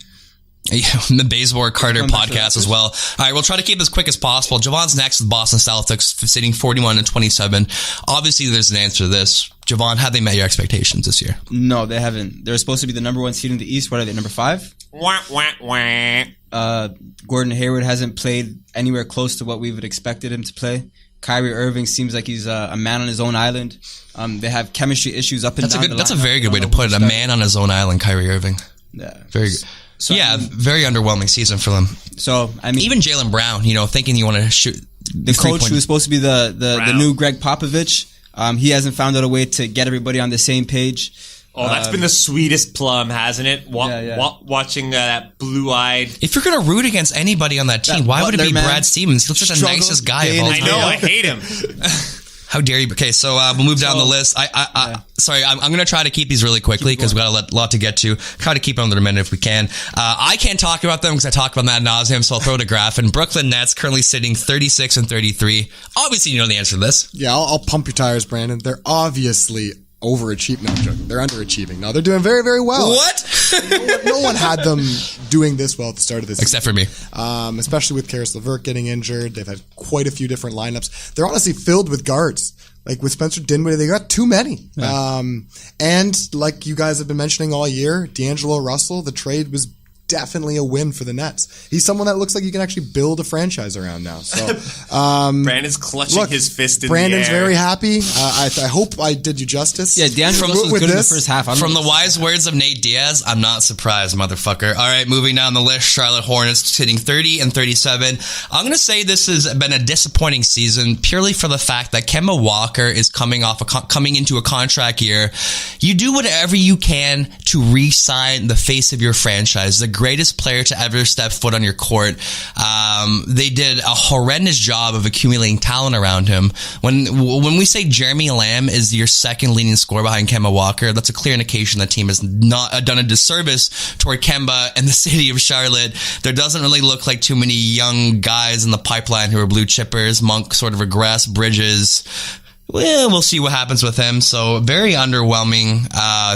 The Bazemore Carter podcast as well. All right, we'll try to keep this quick as possible. Javon's next with Boston Celtics, sitting 41-27. Obviously, there's an answer to this. Javon, have they met your expectations this year? No, they haven't. They're supposed to be the number 1 seed in the East. What are they, number 5? Wah, wah, wah. Gordon Hayward hasn't played anywhere close to what we would expected him to play. Kyrie Irving seems like he's a man on his own island. They have chemistry issues up and down the line. That's a very good way to put it. A man on his own island, Kyrie Irving. Yeah. Very good. So, yeah, very underwhelming season for them. So, I mean, Even Jaylen Brown, thinking you want to shoot the coach who was supposed to be the Brown. new Greg Popovich, he hasn't found out a way to get everybody on the same page. Oh, that's been the sweetest plum, hasn't it? Yeah. Watching that blue-eyed. If you're going to root against anybody on that team, why would it be Butler, man, Brad Stevens? He looks like the struggles nicest guy day of all in I time. and know, I hate him. How dare you? Okay, so we'll move down the list. Sorry, I'm going to try to keep these really quickly because we've got a lot to get to. Try to keep them under a minute if we can. I can't talk about them because I talk about them ad nauseum, so I'll throw to Graph. And Brooklyn Nets currently sitting 36-33. Obviously, you know the answer to this. Yeah, I'll pump your tires, Brandon. They're obviously overachieving. No, I'm joking. They're underachieving. No, they're doing very, very well. What? No one had them doing this well at the start of this Except for me. especially with Karis LeVert getting injured. They've had quite a few different lineups. They're honestly filled with guards. Like with Spencer Dinwiddie, they got too many. And like you guys have been mentioning all year, D'Angelo Russell, the trade was definitely a win for the Nets. He's someone that looks like you can actually build a franchise around now. So, Brandon's clutching his fist in Brandon's the air. very happy. I hope I did you justice. Yeah, D'Angelo Russell was With good in the this, first half. From the wise words of Nate Diaz, I'm not surprised, motherfucker. All right, moving down the list, Charlotte Hornets sitting 30-37. I'm going to say this has been a disappointing season purely for the fact that Kemba Walker is coming into a contract year. You do whatever you can to re-sign the face of your franchise, the greatest player to ever step foot on your court. They did a horrendous job of accumulating talent around him. When we say Jeremy Lamb is your second leading scorer behind Kemba Walker, that's a clear indication that team has not done a disservice toward Kemba and the city of Charlotte. There doesn't really look like too many young guys in the pipeline who are blue chippers. Monk sort of regressed. Bridges, well, we'll see what happens with him. So very underwhelming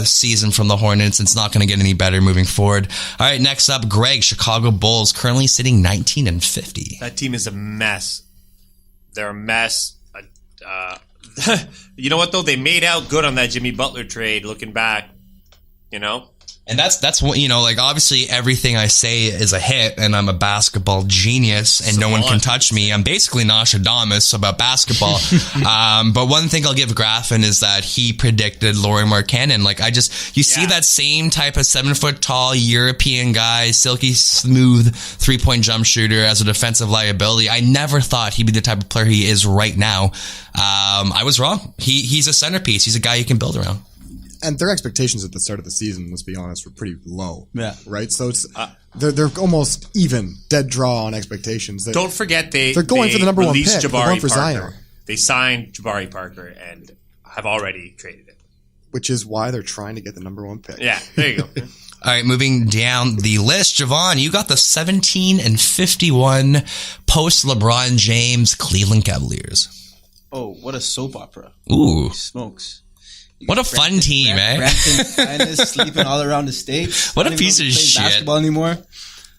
season from the Hornets. It's not going to get any better moving forward. All right, next up, Greg, Chicago Bulls, currently sitting 19-50. That team is a mess. They're a mess. You know what though? They made out good on that Jimmy Butler trade. Looking back, you know. And that's what, like, obviously everything I say is a hit, and I'm a basketball genius, and no one can touch me. I'm basically Nostradamus about basketball. But one thing I'll give Graffin is that he predicted Lauri Markkanen. Like, you see that same type of 7-foot tall European guy, silky smooth 3-point jump shooter as a defensive liability. I never thought he'd be the type of player he is right now. I was wrong. He's a centerpiece. He's a guy you can build around. And their expectations at the start of the season, let's be honest, were pretty low. Yeah. Right? So it's they're almost even, dead draw on expectations. Don't forget they're going for the number one pick. They're going for Zion. They signed Jabari Parker and have already traded it. Which is why they're trying to get the number one pick. Yeah, there you go. All right, moving down the list, Javon, you got the 17-51 post LeBron James Cleveland Cavaliers. Oh, what a soap opera. Ooh. Smokes. What a fun team, eh? Brampton sleeping all around the States. What a piece of shit. Basketball anymore.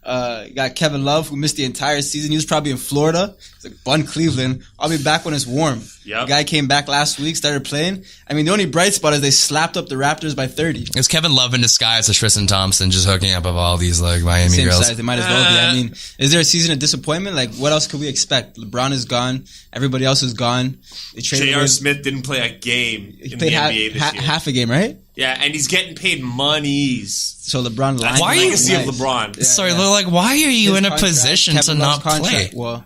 You got Kevin Love, who missed the entire season. He was probably in Florida. He's like, Bun Cleveland. I'll be back when it's warm. Yep. The guy came back last week, started playing. I mean, the only bright spot is they slapped up the Raptors by 30. It's Kevin Love in disguise as Tristan Thompson, just hooking up with all these like Miami Same girls. Size, they might as well be. I mean, is there a season of disappointment? Like, what else could we expect? LeBron is gone. Everybody else is gone. J.R. Smith didn't play a game in the NBA this year. Half a game, right? Yeah, and he's getting paid monies. So LeBron, that's the legacy of LeBron. Yeah, sorry, like, why are you in a position to not play? Well,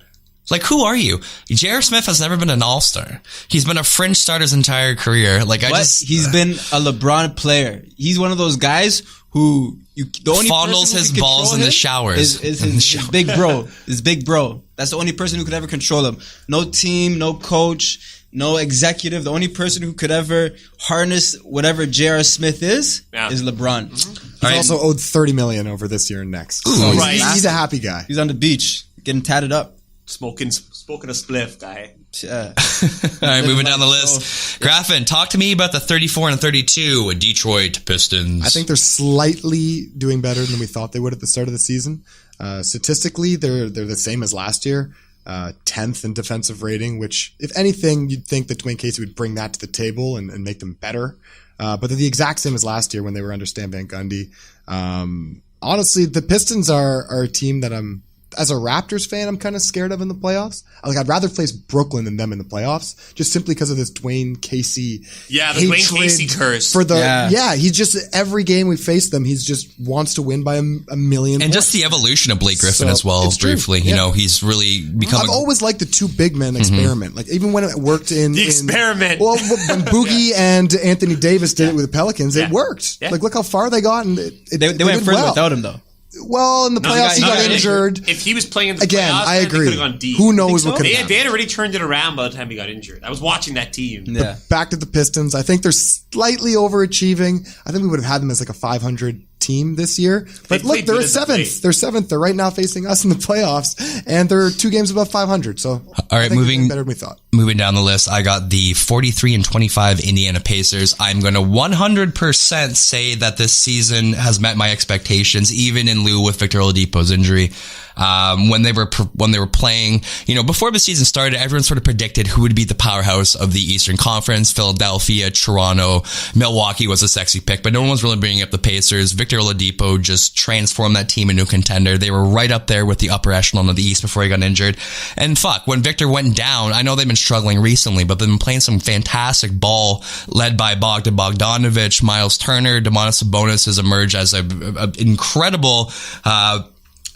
like, who are you? J.R. Smith has never been an all-star. He's been a fringe starter his entire career. Like, he's been a LeBron player. He's one of those guys who the only fondles his balls in the showers. Is his big bro. His big bro. That's the only person who could ever control him. No team, no coach, no executive. The only person who could ever harness whatever J.R. Smith is LeBron. Mm-hmm. He's also owed $30 million over this year and next. So he's a happy guy. He's on the beach getting tatted up. Smoking a spliff, guy. All right, moving down the list. Graffin, talk to me about the 34-32 Detroit Pistons. I think they're slightly doing better than we thought they would at the start of the season. Statistically, they're the same as last year. 10th in defensive rating, which, if anything, you'd think that Dwayne Casey would bring that to the table and make them better. But they're the exact same as last year when they were under Stan Van Gundy. Honestly, the Pistons are a team that as a Raptors fan, I'm kind of scared of in the playoffs. I'd rather face Brooklyn than them in the playoffs, just simply because of this Dwayne Casey. Yeah, the Dwayne Casey curse. He's just, every game we face them, he's just wants to win by a million. And just the evolution of Blake Griffin as well, briefly. You know, he's really become. I've always liked the two big men experiment. Like, even when it worked in the experiment. Well, when Boogie and Anthony Davis did it with the Pelicans, it worked. Yeah. Like, look how far they got, and they went further without him, though. Well, in the playoffs, he got injured. If he was playing in the playoffs, I agree. They could have gone deep. Who knows what could have happened. They had already turned it around by the time he got injured. I was watching that team. Yeah. Back to the Pistons. I think they're slightly overachieving. I think we would have had them as like a 500 team this year. But look, they're seventh. They're seventh. They're right now facing us in the playoffs, and they're 2 games above 500. So, all right, moving better than we thought. Moving down the list, I got the 43-25 Indiana Pacers. I'm going to 100% say that this season has met my expectations, even in lieu with Victor Oladipo's injury. When they were playing, before the season started, everyone sort of predicted who would be the powerhouse of the Eastern Conference. Philadelphia, Toronto, Milwaukee was a sexy pick, but no one was really bringing up the Pacers. Victor Oladipo just transformed that team into a contender. They were right up there with the upper echelon of the East before he got injured. And when Victor went down, I know they've been struggling recently, but they've been playing some fantastic ball led by Bogdan Bogdanovic, Miles Turner. Domantas Sabonis has emerged as an incredible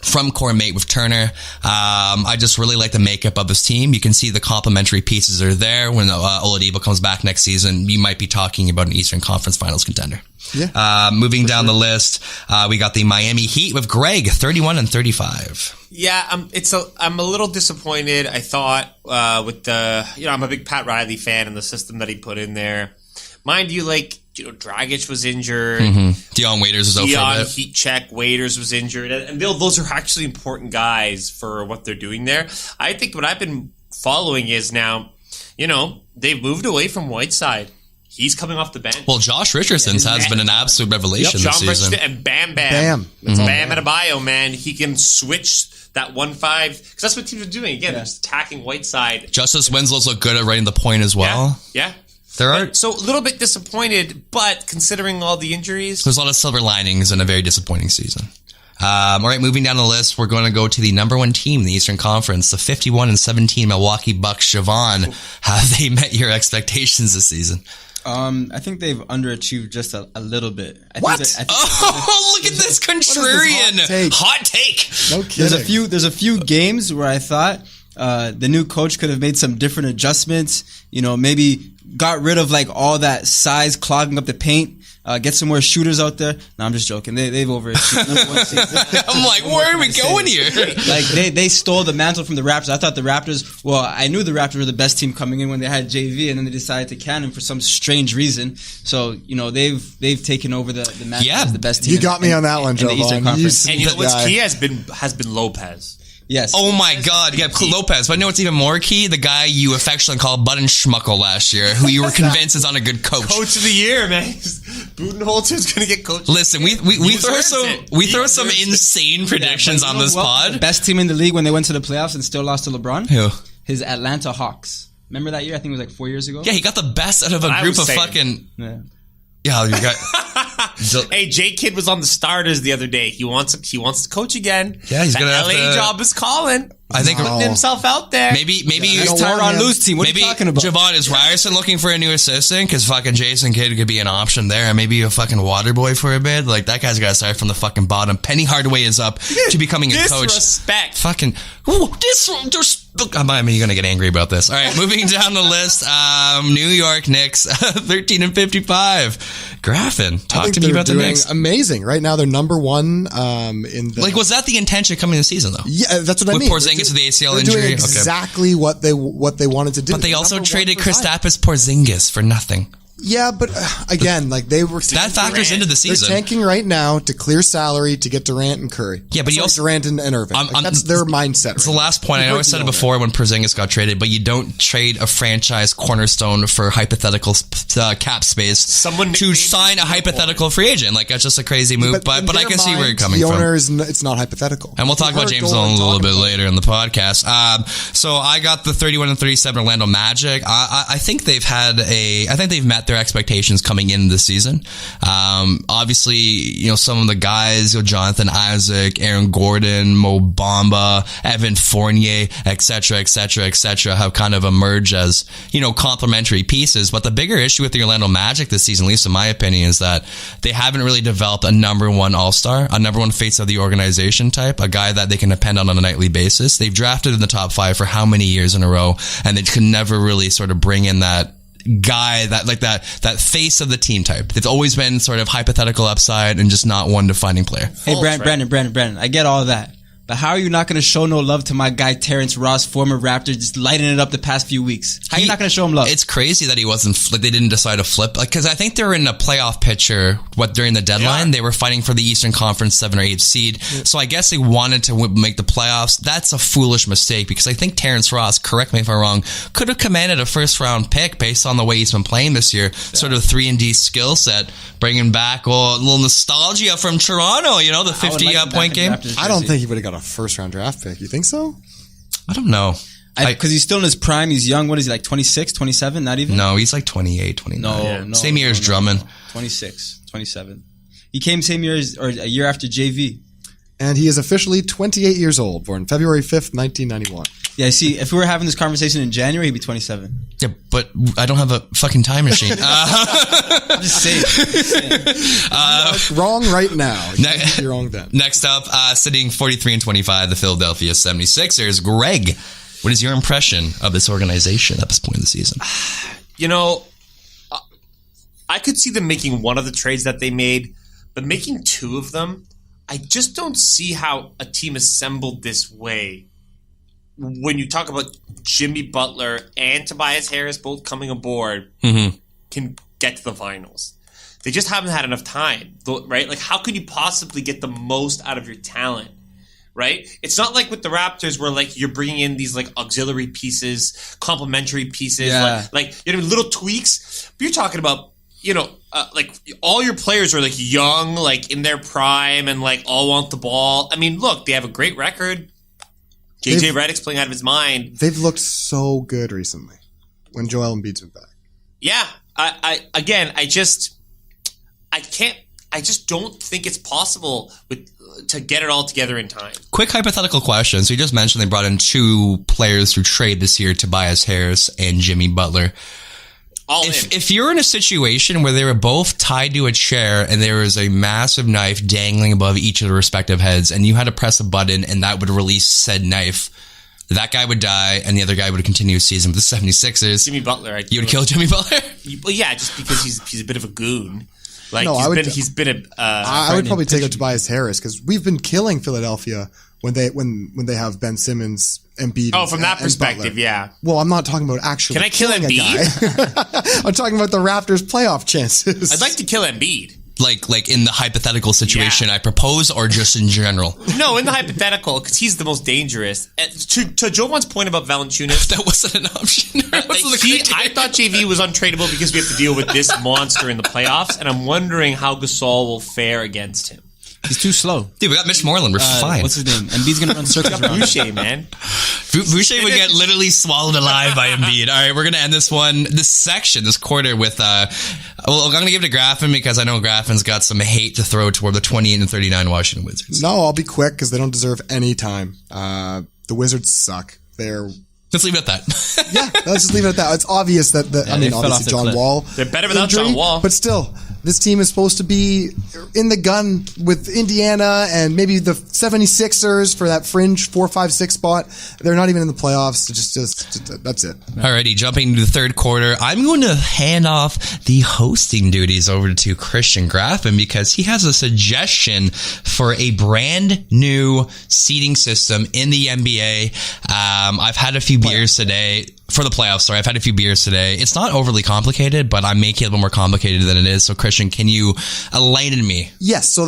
from core mate with Turner. I just really like the makeup of this team. You can see the complementary pieces are there. When Oladipo comes back next season, you might be talking about an Eastern Conference Finals contender. Yeah. Moving down the list, we got the Miami Heat with Greg, 31-35. Yeah, I'm a little disappointed. I thought with the I'm a big Pat Riley fan and the system that he put in there. Mind you, Dragic was injured. Dion Waiters was out for a bit. Heat check. Waiters was injured. And those are actually important guys for what they're doing there. I think what I've been following is now, they've moved away from Whiteside. He's coming off the bench. Well, Josh Richardson has been an absolute revelation John this season. Richardson and Bam. Bam. That's all Bam Bam. Adebayo, man. He can switch that 1-5 because that's what teams are doing. Again, they're just attacking Whiteside. Justice Winslow's look good at running the point as well. Yeah. There are So a little bit disappointed, but considering all the injuries, there's a lot of silver linings in a very disappointing season. All right, moving down the list, we're going to go to the number one team in the Eastern Conference, the 51-17 Milwaukee Bucks. Siobhan, have they met your expectations this season? I think they've underachieved just a little bit. What? Oh, look at this contrarian hot take. No kidding. There's a few games where I thought the new coach could have made some different adjustments. Maybe got rid of like all that size clogging up the paint. Get some more shooters out there. No, I'm just joking. They've overachieved. Number one seed. I'm like, where are we going here? Like they stole the mantle from the Raptors. I thought the Raptors. Well, I knew the Raptors were the best team coming in when they had JV, and then they decided to can him for some strange reason. So they've taken over the mantle as the best team. You got me on that one, in the Eastern Jovan. Conference. and you know what's key has been Lopez. Yes. Oh my God, yeah, Lopez. But you know what's even more key? The guy you affectionately called Button Schmuckle last year, who you were convinced is on a good coach. Coach of the year, man. Budenholzer's going to get coach. Listen, we throw some insane predictions on this pod. Best team in the league when they went to the playoffs and still lost to LeBron. Who? His Atlanta Hawks. Remember that year? I think it was like 4 years ago. Yeah, he got the best out of a group of fucking. Yeah, you got. Hey, J Kidd was on the starters the other day. He wants to coach again. Yeah, he's gonna that have LA to- job is calling. I think Putting himself out there. maybe It's don't want Tyronn him. Lue's team. What maybe are you talking about? Javon, is Ryerson looking for a new assistant? Because fucking Jason Kidd could be an option there, and maybe a fucking water boy for a bit. Like that guy's got to start from the fucking bottom. Penny Hardaway is up to becoming a coach. Disrespect. Fucking I mean, you're gonna get angry about this. All right, moving down the list. New York Knicks, 13-55. Graffin, talk to me about the Knicks. Amazing. Right now, they're number one in the. Like, was that the intention coming in the season though? Yeah, that's what I With mean. Porzingis with the ACL they're injury? doing Okay. exactly what they wanted to do. But they They're also number one traded for Kristaps Porzingis for nothing. Yeah, but again, like they were. That factors into the They're season. tanking right now to clear salary to get Durant and Curry. Yeah, but you also- Durant and Irving. That's their mindset. It's the last point. I know I said it before when Porzingis got traded, but you don't trade a franchise cornerstone for hypothetical cap space Someone to nicknamed sign a his hypothetical free agent. Like, that's just a crazy move, but I can see where you're coming the from. owner is. It's not hypothetical. And we'll talk about James Dolan a little bit later in the podcast. So I got the 31-37 Orlando Magic. I think they've met their expectations coming in this season. Obviously, some of the guys, Jonathan Isaac, Aaron Gordon, Mo Bamba, Evan Fournier, et cetera, have kind of emerged as, complementary pieces. But the bigger issue with the Orlando Magic this season, at least in my opinion, is that they haven't really developed a number one all-star, a number one face of the organization type, a guy that they can depend on a nightly basis. They've drafted in the top 5 for how many years in a row, and they could never really sort of bring in that guy that face of the team type. It's always been sort of hypothetical upside and just not one defining player. Hey, Brandon, I get all that. But how are you not going to show no love to my guy Terrence Ross, former Raptor, just lighting it up the past few weeks? How are you not going to show him love? It's crazy that he wasn't, they didn't decide to flip. Because I think they're in a playoff picture, during the deadline. They were fighting for the Eastern Conference 7 or 8 seed. So I guess they wanted to make the playoffs. That's a foolish mistake because I think Terrence Ross, correct me if I'm wrong, could have commanded a first round pick based on the way he's been playing this year. Sort of 3-and-D skill set, bringing back a little nostalgia from Toronto, the 50-point game. I don't think he would have got a first round draft pick. You think so? I don't know. Because he's still in his prime. He's young. What is he, like 26, 27? Not even? No, he's like 28, 29. No. Same year as Drummond. 26, 27. He came same year or a year after JV. And he is officially 28 years old, born February 5th, 1991. Yeah, see, if we were having this conversation in January, he'd be 27. Yeah, but I don't have a fucking time machine. I'm just saying. Wrong right now. You're wrong then. Next up, sitting 43-25, the Philadelphia 76ers. Greg, what is your impression of this organization at this point in the season? I could see them making one of the trades that they made, but making 2 of them, I just don't see how a team assembled this way. When you talk about Jimmy Butler and Tobias Harris both coming aboard, can get to the finals. They just haven't had enough time, right? Like, how could you possibly get the most out of your talent, right? It's not like with the Raptors where like you're bringing in these like auxiliary pieces, complementary pieces, like you know, little tweaks. But you're talking about, you know, like all your players are like young, like in their prime, and like all want the ball. I mean, look, they have a great record. JJ Redick's playing out of his mind. They've looked so good recently when Joel Embiid's been back. Yeah, I just don't think it's possible to get it all together in time. Quick hypothetical question. So you just mentioned they brought in 2 players through trade this year, Tobias Harris and Jimmy Butler. If you're in a situation where they were both tied to a chair and there was a massive knife dangling above each of their respective heads, and you had to press a button and that would release said knife, that guy would die and the other guy would continue his season with the 76ers. Jimmy Butler. You would kill Jimmy Butler? Well, yeah, just because he's a bit of a goon. Like No, I would probably take out Tobias Harris because we've been killing Philadelphia when they have Ben Simmons, Embiid. Oh, from that and perspective, Butler. yeah. Well, I'm not talking about actually. Can I kill killing a Embiid? guy. I'm talking about the Raptors' playoff chances. I'd like to kill Embiid. Like in the hypothetical situation I propose, or just in general? No, in the hypothetical, because he's the most dangerous. And to Jovan's point about Valanciunas, That wasn't an option. I thought JV was untradeable because we have to deal with this monster in the playoffs, and I'm wondering how Gasol will fare against him. He's too slow. Dude, we got Mitch Moreland. We're fine. What's his name? Embiid's gonna run circles around him. Boucher, man. Boucher would get literally swallowed alive by Embiid. All right, we're going to end this quarter with, well, I'm going to give it to Graffin because I know Graffin's got some hate to throw toward the 28-39 Washington Wizards. No, I'll be quick because they don't deserve any time. The Wizards suck. Let's leave it at that. Yeah, let's just leave it at that. It's obvious that they fell off obviously the John cliff. Wall. They're better without John Wall. But still, this team is supposed to be in the gun with Indiana and maybe the 76ers for that fringe 4, 5, 6 spot. They're not even in the playoffs. Just that's it. Alrighty, jumping into the third quarter, I'm going to hand off the hosting duties over to Christian Graffin because he has a suggestion for a brand new seating system in the NBA. I've had a few beers today. For the playoffs, sorry. I've had a few beers today. It's not overly complicated, but I'm making it a little more complicated than it is. So, Christian, can you enlighten me? Yes. So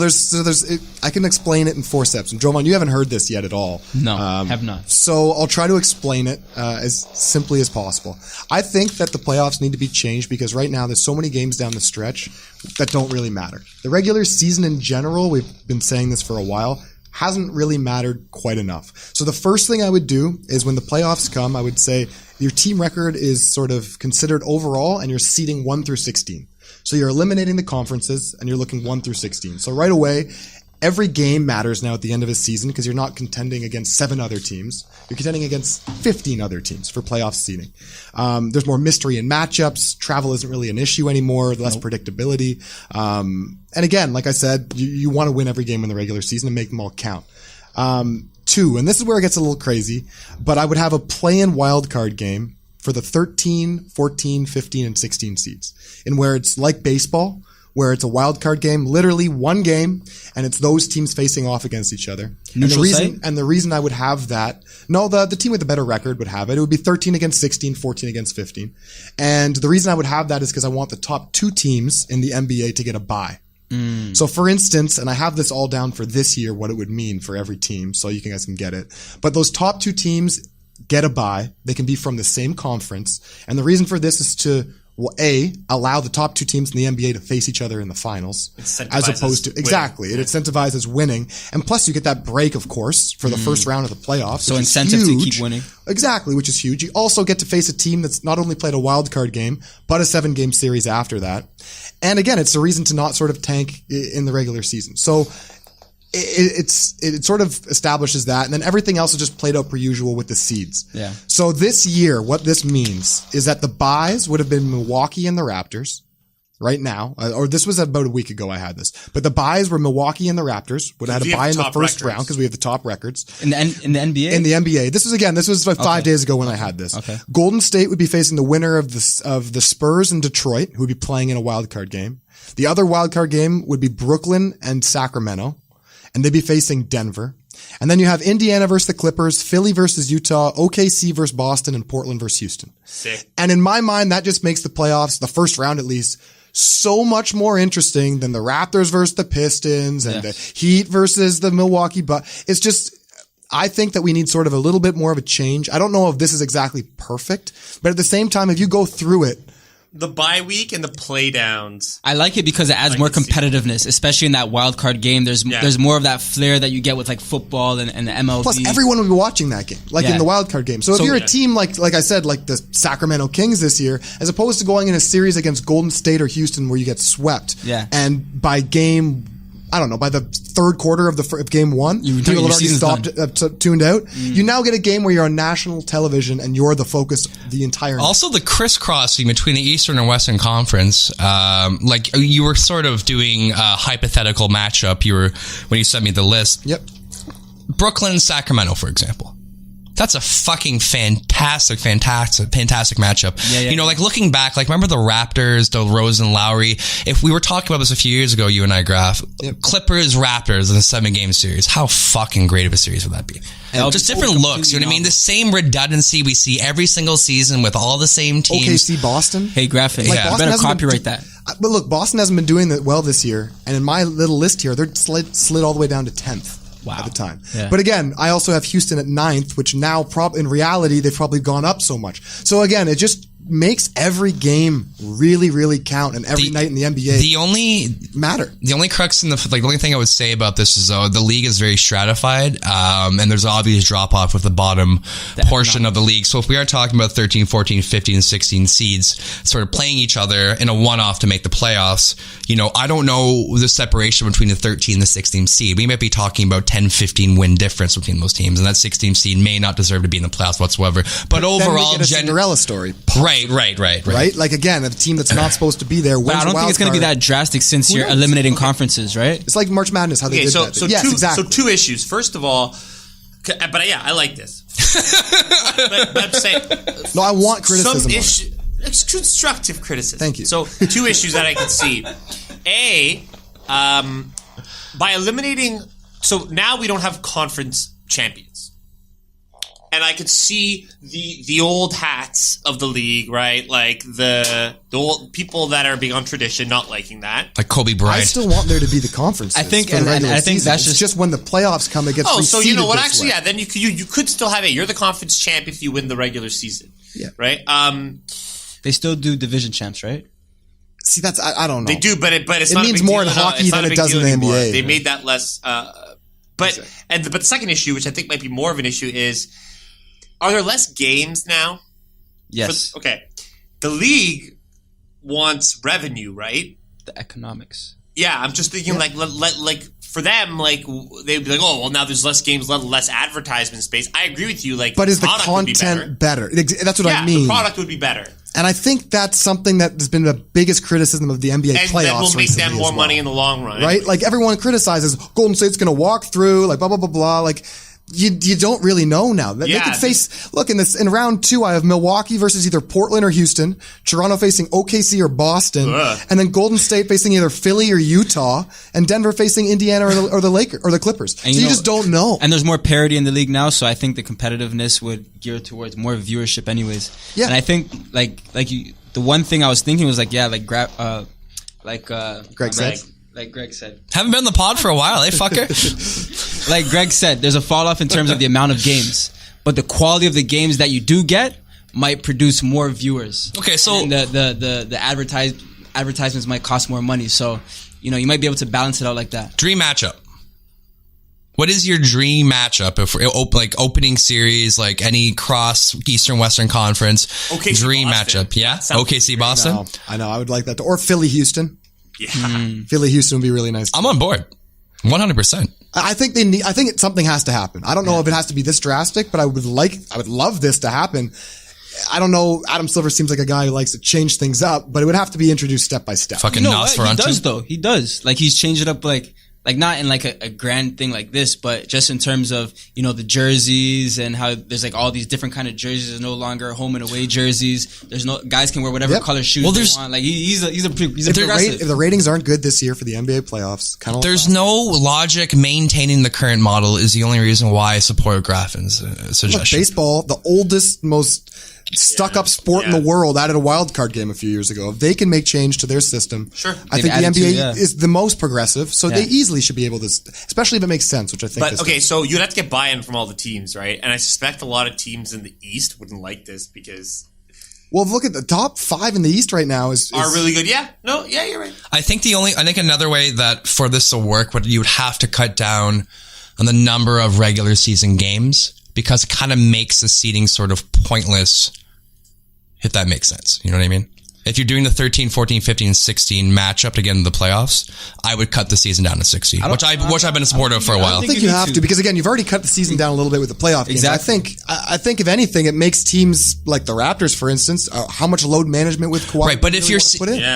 I can explain it in 4 steps. And Jovan, you haven't heard this yet at all. No, have not. So I'll try to explain it as simply as possible. I think that the playoffs need to be changed because right now there's so many games down the stretch that don't really matter. The regular season in general, we've been saying this for a while, hasn't really mattered quite enough. So the first thing I would do is when the playoffs come, I would say your team record is sort of considered overall and you're seeding 1 through 16. So you're eliminating the conferences and you're looking 1 through 16. So right away, every game matters now at the end of a season because you're not contending against 7 other teams. You're contending against 15 other teams for playoff seeding. There's more mystery in matchups. Travel isn't really an issue anymore. Less predictability. And again, like I said, you want to win every game in the regular season and make them all count. 2, and this is where it gets a little crazy, but I would have a play-in wildcard game for the 13, 14, 15, and 16 seeds, in where it's like baseball, where it's a wild card game, literally one game, and it's those teams facing off against each other. Neutral And the reason I would have that, the team with the better record would have it. It would be 13 against 16, 14 against 15. And the reason I would have that is because I want the top 2 teams in the NBA to get a bye. So for instance, and I have this all down for this year, what it would mean for every team, so you guys can get it. But those top 2 teams get a bye. They can be from the same conference. And the reason for this is to, allow the top 2 teams in the NBA to face each other in the finals. As opposed to, exactly. It incentivizes winning. And plus you get that break, of course, for the first round of the playoffs. So incentive to keep winning. Exactly, which is huge. You also get to face a team that's not only played a wild card game, but a 7-game series after that. And again, it's a reason to not sort of tank in the regular season. So it sort of establishes that, and then everything else is just played out per usual with the seeds. Yeah. So this year, what this means is that the buys would have been Milwaukee and the Raptors right now, or this was about a week ago I had this, but the buys were Milwaukee and the Raptors would have had a buy in the first round because we have the top records. In the NBA? In the NBA. This was like 5 days ago when I had this. Okay. Golden State would be facing the winner of the Spurs and Detroit, who would be playing in a wild card game. The other wild card game would be Brooklyn and Sacramento, and they'd be facing Denver. And then you have Indiana versus the Clippers, Philly versus Utah, OKC versus Boston, and Portland versus Houston. Sick. And in my mind, that just makes the playoffs, the first round at least, so much more interesting than the Raptors versus the Pistons and the Heat versus the Milwaukee Bucks. It's just, I think that we need sort of a little bit more of a change. I don't know if this is exactly perfect, but at the same time, if you go through it, The bye week and the play downs. I like it because it adds more competitiveness, especially in that wild card game. There's more of that flair that you get with like football and the MLB. plus everyone will be watching that game, like in the wild card game. So if you're a team like I said, like the Sacramento Kings this year, as opposed to going in a series against Golden State or Houston where you get swept, and by game, I don't know, by the third quarter of game one, people have already stopped, tuned out. You now get a game where you're on national television and you're the focus the entire night. Also, the crisscrossing between the Eastern and Western Conference, like you were sort of doing a hypothetical matchup. When you sent me the list. Yep. Brooklyn, Sacramento, for example. That's a fucking fantastic matchup. Yeah. You know, like looking back, like remember the Raptors, DeRozan, Lowry. If we were talking about this a few years ago, you and I, Graf, Clippers, Raptors in a 7-game series. How fucking great of a series would that be? Just different looks. You know what I mean? The same redundancy we see every single season with all the same teams. OKC, Boston. Hey, Graphic, you better copyright that. But look, Boston hasn't been doing that well this year, and in my little list here, they're slid all the way down to 10th. At the time. Yeah. But again, I also have Houston at 9th, which now in reality, they've probably gone up so much. So again, it just makes every game really, really count, and every night in the NBA the only crux in the only thing I would say about this is the league is very stratified, and there's obvious drop off with the bottom portion of the league. So if we are talking about 13, 14, 15, and 16 seeds sort of playing each other in a one-off to make the playoffs, you know, I don't know the separation between the 13 and the 16 seed. We might be talking about 10, 15 win difference between those teams, and that 16 seed may not deserve to be in the playoffs whatsoever. But overall, then we get a Cinderella story. Right. Like again, a team that's not supposed to be there. But I don't think it's going to be that drastic since you're eliminating conferences, right? It's like March Madness, how they did that. So two issues. First of all, but yeah, I like this. but I'm saying, no, I want criticism. It's constructive criticism. Thank you. So two issues that I can see. By eliminating, so now we don't have conference champions. And I could see the old hats of the league, right? Like the old people that are big on tradition, not liking that. Like Kobe Bryant. I still want there to be the conferences. I think, and I think that's just when the playoffs come, it gets. Oh, so you know what? Actually, yeah. Then you could still have it. You're the conference champ if you win the regular season. Yeah. Right. They still do division champs, right? See, that's I don't know. They do, but it's it not means a big more deal in hockey than it does in the NBA. They made that less. But the second issue, which I think might be more of an issue, is. Are there less games now? Yes. Okay. The league wants revenue, right? The economics. Yeah, I'm just thinking like for them, like they'd be like, oh, well, now there's less games, less advertisement space. I agree with you. Like, but is the content better? That's what I mean. The product would be better. And I think that's something that has been the biggest criticism of the NBA playoffs. And that will make them more money in the long run, right? Like everyone criticizes Golden State's going to walk through, like blah blah blah blah, like. You don't really know now. They could face. Look, in round 2, I have Milwaukee versus either Portland or Houston, Toronto facing OKC or Boston, and then Golden State facing either Philly or Utah, and Denver facing Indiana or the Lakers or the Clippers. And so you just don't know. And there's more parity in the league now, so I think the competitiveness would gear towards more viewership, anyways. Yeah. And I think the one thing I was thinking was Greg said. Like Greg said. Haven't been on the pod for a while, eh, fucker? Like Greg said, there's a fall off in terms of the amount of games, but the quality of the games that you do get might produce more viewers. Okay, so and the advertisements might cost more money, so you might be able to balance it out like that. Dream matchup. What is your dream matchup if opening series, like any cross Eastern Western Conference OKC dream Boston. matchup? Yeah, OKC Boston. I know. I would like that, or Philly Houston. Yeah, Philly Houston would be really nice. I'm on board, 100%. I think something has to happen. I don't know if it has to be this drastic, but I would love this to happen. I don't know. Adam Silver seems like a guy who likes to change things up, but it would have to be introduced step by step. Fucking Nosferatu. He does though. He does. Like he's changed it up like not in like a grand thing like this, but just in terms of, the jerseys and how there's like all these different kind of jerseys. There's no longer home and away jerseys. There's no guys can wear whatever color shoes they want. Like he's a progressive. If the ratings aren't good this year for the NBA playoffs, kind of there's no logic. Maintaining the current model is the only reason why I support Graffin's suggestion. Look, baseball, the oldest, most stuck up sport in the world added a wild card game a few years ago. If they can make change to their system, I think the NBA is the most progressive, so they easily should be able to, especially if it makes sense, which I think. But okay, so you'd have to get buy-in from all the teams, right? And I suspect a lot of teams in the East wouldn't like this because. Well, look at the top 5 in the East right now are really good. Yeah, you're right. I think another way that for this to work, you would have to cut down on the number of regular season games because it kind of makes the seeding sort of pointless. If that makes sense. You know what I mean? If you're doing the 13, 14, 15, 16 matchup to get into the playoffs, I would cut the season down to 60, which I've been a supporter of for a while. I don't think you have to because, again, you've already cut the season down a little bit with the playoff games. Exactly. I think if anything, it makes teams like the Raptors, for instance, how much load management with Kawhi. Right, but if you're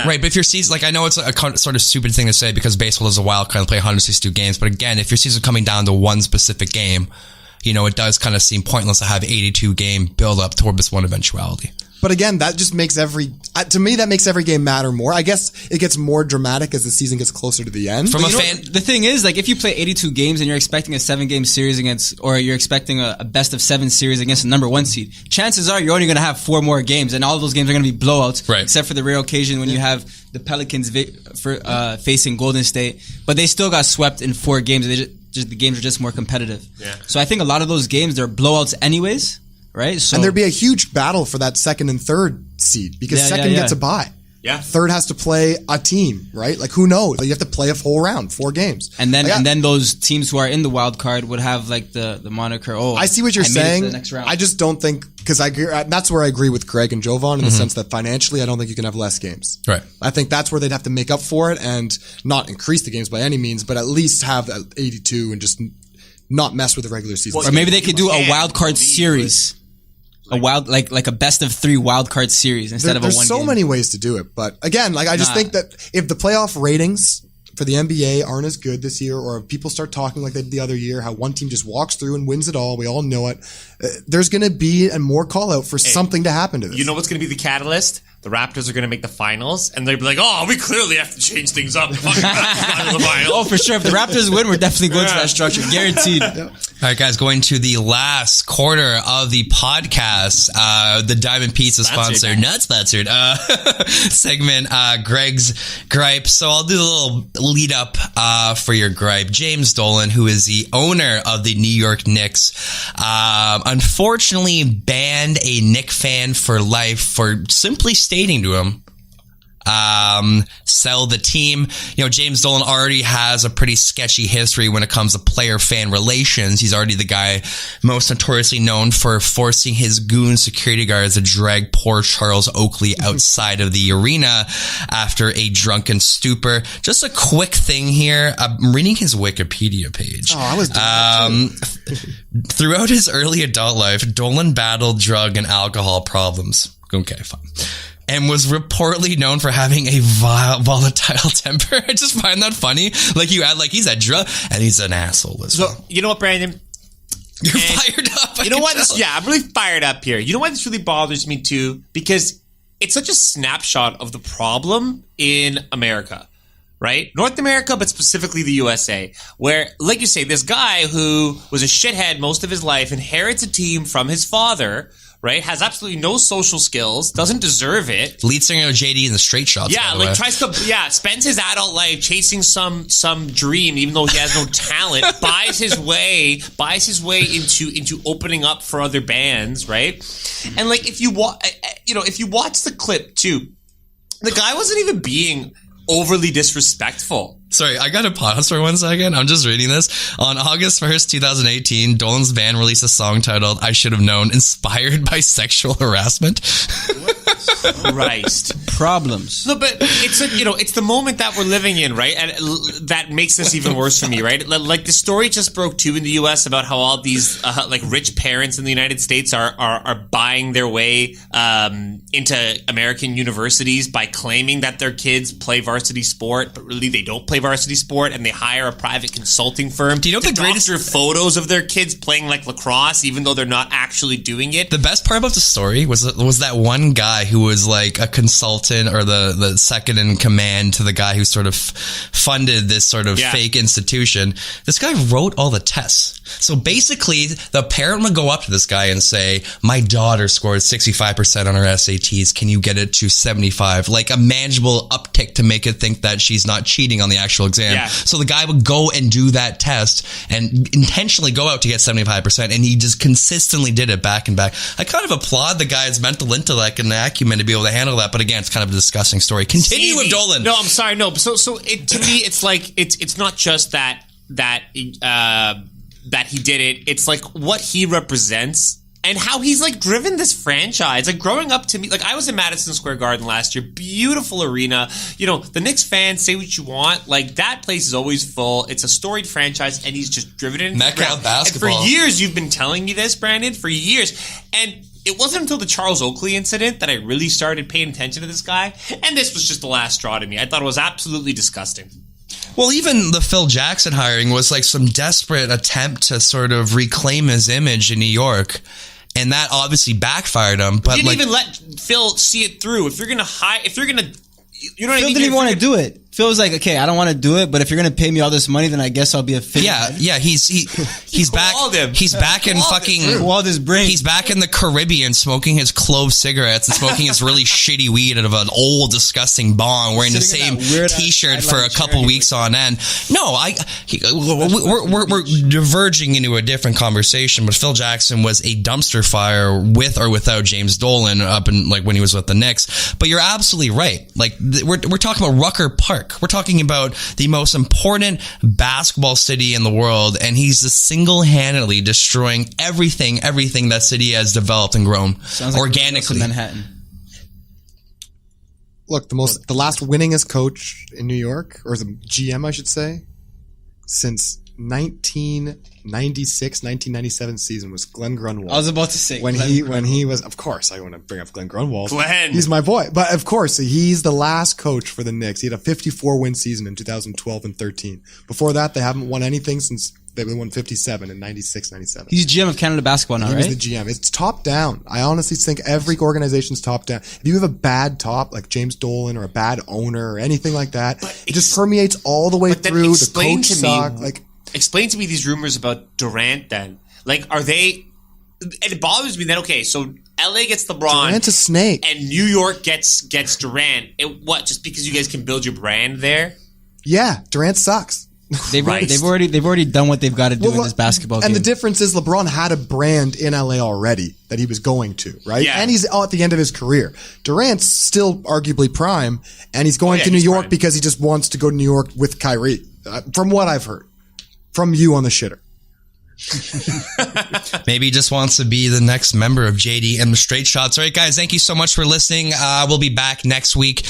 right, but if your season, like I know it's a sort of stupid thing to say because baseball is a wild card and play 162 games, but again, if your season coming down to one specific game, it does kind of seem pointless to have 82 game build up toward this one eventuality. But again, that just makes to me, that makes every game matter more. I guess it gets more dramatic as the season gets closer to the end. The thing is, like, if you play 82 games and you're expecting a 7-game series or you're expecting a best of 7 series against the number 1 seed, chances are you're only going to have 4 more games, and all of those games are going to be blowouts, right? Except for the rare occasion when you have the Pelicans facing Golden State, but they still got swept in 4 games. The games are just more competitive. Yeah. So I think a lot of those games, they're blowouts anyways. Right, so, and there'd be a huge battle for that 2nd and 3rd seed because second gets a bye. Yeah, 3rd has to play a team, right? Like who knows? Like, you have to play a full round, 4 games, and then those teams who are in the wild card would have like the moniker. Oh, I see what you're saying. I just don't think because that's where I agree with Greg and Jovan in the sense that financially, I don't think you can have less games. Right. I think that's where they'd have to make up for it and not increase the games by any means, but at least have 82 and just not mess with the regular season. Or maybe they could do a wild card series. A wild like a best of 3 wild card series instead of a 1 game. There's so many ways to do it, but again, like I just think that if the playoff ratings for the NBA aren't as good this year, or if people start talking like they did the other year, how one team just walks through and wins it all, we all know it. There's going to be a more call out for something to happen to this. You know what's going to be the catalyst? The Raptors are going to make the finals, and they'll be like, "Oh, we clearly have to change things up." Oh, for sure. If the Raptors win, we're definitely going to that structure, guaranteed. All right, guys, going to the last quarter of the podcast, the Diamond Pizza sponsor, not sponsored, segment, Greg's gripe. So I'll do a little lead up for your gripe. James Dolan, who is the owner of the New York Knicks, unfortunately banned a Knick fan for life for simply stating to him, sell the team. James Dolan already has a pretty sketchy history when it comes to player-fan relations. He's already the guy most notoriously known for forcing his goon security guards to drag poor Charles Oakley outside of the arena after a drunken stupor. Just a quick thing here. I'm reading his Wikipedia page. Oh, I was doing Throughout his early adult life, Dolan battled drug and alcohol problems. Okay, fine. And was reportedly known for having a volatile temper. I just find that funny. Like, you add, like, he's a drug and he's an asshole. So, you know what, Brandon? You're fired up. You know what? I'm really fired up here. You know why this really bothers me too? Because it's such a snapshot of the problem in America, right? North America, but specifically the USA, where, like you say, this guy who was a shithead most of his life inherits a team from his father, right? Has absolutely no social skills, doesn't deserve it. Lead singer of JD in the Straight Shots. Yeah, like tries to, spends his adult life chasing some dream, even though he has no talent. buys his way into opening up for other bands, right? And like if you watch the clip too, the guy wasn't even being overly disrespectful. Sorry, I got to pause for 1 second. I'm just reading this. On August 1st, 2018, Dolan's band released a song titled I Should Have Known, inspired by sexual harassment. Christ. Problems. No, but it's the moment that we're living in, right? And that makes this even worse for me, right? Like the story just broke too in the US about how all these rich parents in the United States are buying their way into American universities by claiming that their kids play varsity sport, but really they don't play varsity sport and they hire a private consulting firm. Do you know to the greatest doctor photos of their kids playing like lacrosse, even though they're not actually doing it? The best part about the story was that one guy who was like a consultant or the second in command to the guy who sort of funded this sort of fake institution. This guy wrote all the tests. So basically, the parent would go up to this guy and say, my daughter scored 65% on her SATs. Can you get it to 75? Like a manageable uptick to make it think that she's not cheating on the actual exam. Yeah. So the guy would go and do that test and intentionally go out to get 75%. And he just consistently did it back and back. I kind of applaud the guy's mental intellect and the acumen to be able to handle that. But again, it's kind of a disgusting story. Continue with Dolan. No, I'm sorry. No. So to me, it's like, it's not just that he did it. It's like what he represents and how he's like driven this franchise. Like growing up to me, like I was in Madison Square Garden last year, beautiful arena. You know, the Knicks fans, say what you want. Like that place is always full. It's a storied franchise and he's just driven it into the Mecca ground. of basketball. And for years, you've been telling me this, Brandon, for years. And it wasn't until the Charles Oakley incident that I really started paying attention to this guy. And this was just the last straw to me. I thought it was absolutely disgusting. Well, even the Phil Jackson hiring was like some desperate attempt to sort of reclaim his image in New York. And that obviously backfired him. But You didn't even let Phil see it through. If you're going to you know what I Phil mean? didn't even want to do it. Phil was like, okay, I don't want to do it, but if you're going to pay me all this money, then I guess I'll be a figurehead. Yeah, he's back. He's back in fucking Walled his brain. He's back in the Caribbean smoking his clove cigarettes and smoking his really shitty weed out of an old, disgusting bong, wearing the Sitting in same that weird-ass t-shirt for a sideline couple chair weeks on end. No, we're diverging into a different conversation, but Phil Jackson was a dumpster fire with or without James Dolan up in like when he was with the Knicks. But you're absolutely right. Like we're talking about Rucker Park. We're talking about the most important basketball city in the world, and he's just single-handedly destroying everything that city has developed and grown Sounds like organically. Manhattan. Look, the last winningest coach in New York, or the GM, I should say, since 1996-1997 season was Glenn Grunwald. I was about to say when he was, of course, I want to bring up Glenn Grunwald. Glenn. He's my boy, but of course, he's the last coach for the Knicks. He had a 54-win season in 2012 and 13. Before that, they haven't won anything since they won 57 in 96-97. He's GM of Canada basketball now, He right? was the GM. It's top down. I honestly think every organization's top down. If you have a bad top, like James Dolan, or a bad owner, or anything like that, it just permeates all the way But then through. The explain coach to me- suck. Explain to me these rumors about Durant then. Like, are they... It bothers me that, okay, so LA gets LeBron. Durant's a snake. And New York gets Durant. What, just because you guys can build your brand there? Yeah, Durant sucks. They've already done what they've got to do in this basketball game. And the difference is LeBron had a brand in LA already that he was going to, right? Yeah. And he's at the end of his career. Durant's still arguably prime, and he's going to New he's York prime. because he just wants to go to New York with Kyrie. From what I've heard. From you on the shitter. Maybe he just wants to be the next member of JD and the Straight Shots. All right, guys, thank you so much for listening. We'll be back next week.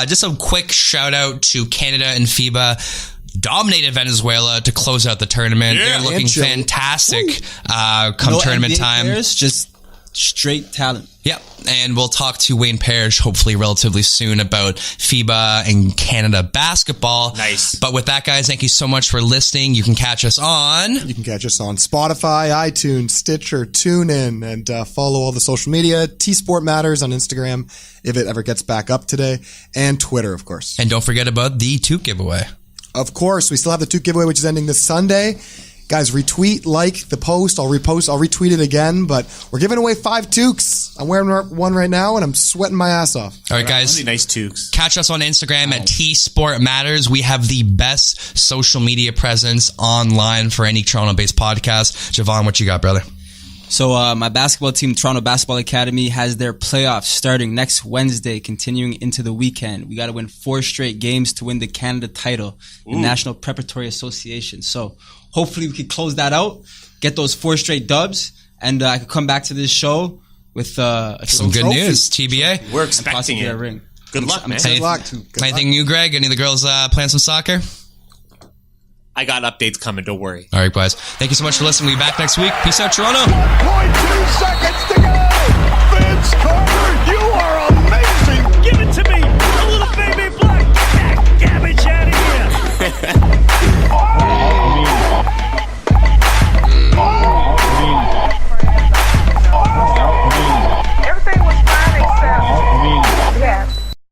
Just a quick shout out to Canada and FIBA. Dominated Venezuela to close out the tournament. They're looking And Chile. fantastic come No tournament NBA time. players, just straight talent. Yep. And we'll talk to Wayne Parrish hopefully relatively soon about FIBA and Canada basketball. Nice. But with that, guys, thank you so much for listening. You can catch us on... You can catch us on Spotify, iTunes, Stitcher, TuneIn, and follow all the social media. T-Sport Matters on Instagram, if it ever gets back up today, and Twitter, of course. And don't forget about the Toque giveaway. Of course, we still have the Toque giveaway, which is ending this Sunday. Guys, retweet, like the post. I'll repost, I'll retweet it again, but we're giving away 5 toques. I'm wearing one right now, and I'm sweating my ass off. All right, guys. Really nice toques. Catch us on Instagram at T-Sport Matters. We have the best social media presence online for any Toronto-based podcast. Javon, what you got, brother? So my basketball team, Toronto Basketball Academy, has their playoffs starting next Wednesday, continuing into the weekend. We got to win 4 straight games to win the Canada title, the National Preparatory Association. So hopefully we can close that out, get those 4 straight dubs, and I could come back to this show with Some good trophy. news, TBA. We're and expecting possibly it. a ring. Good luck, man. Good luck. Good Anything new, Greg? Any of the girls playing some soccer? I got updates coming, don't worry. All right, guys. Thank you so much for listening. We'll be back next week. Peace out, Toronto. 1.2 seconds to go. Vince Carter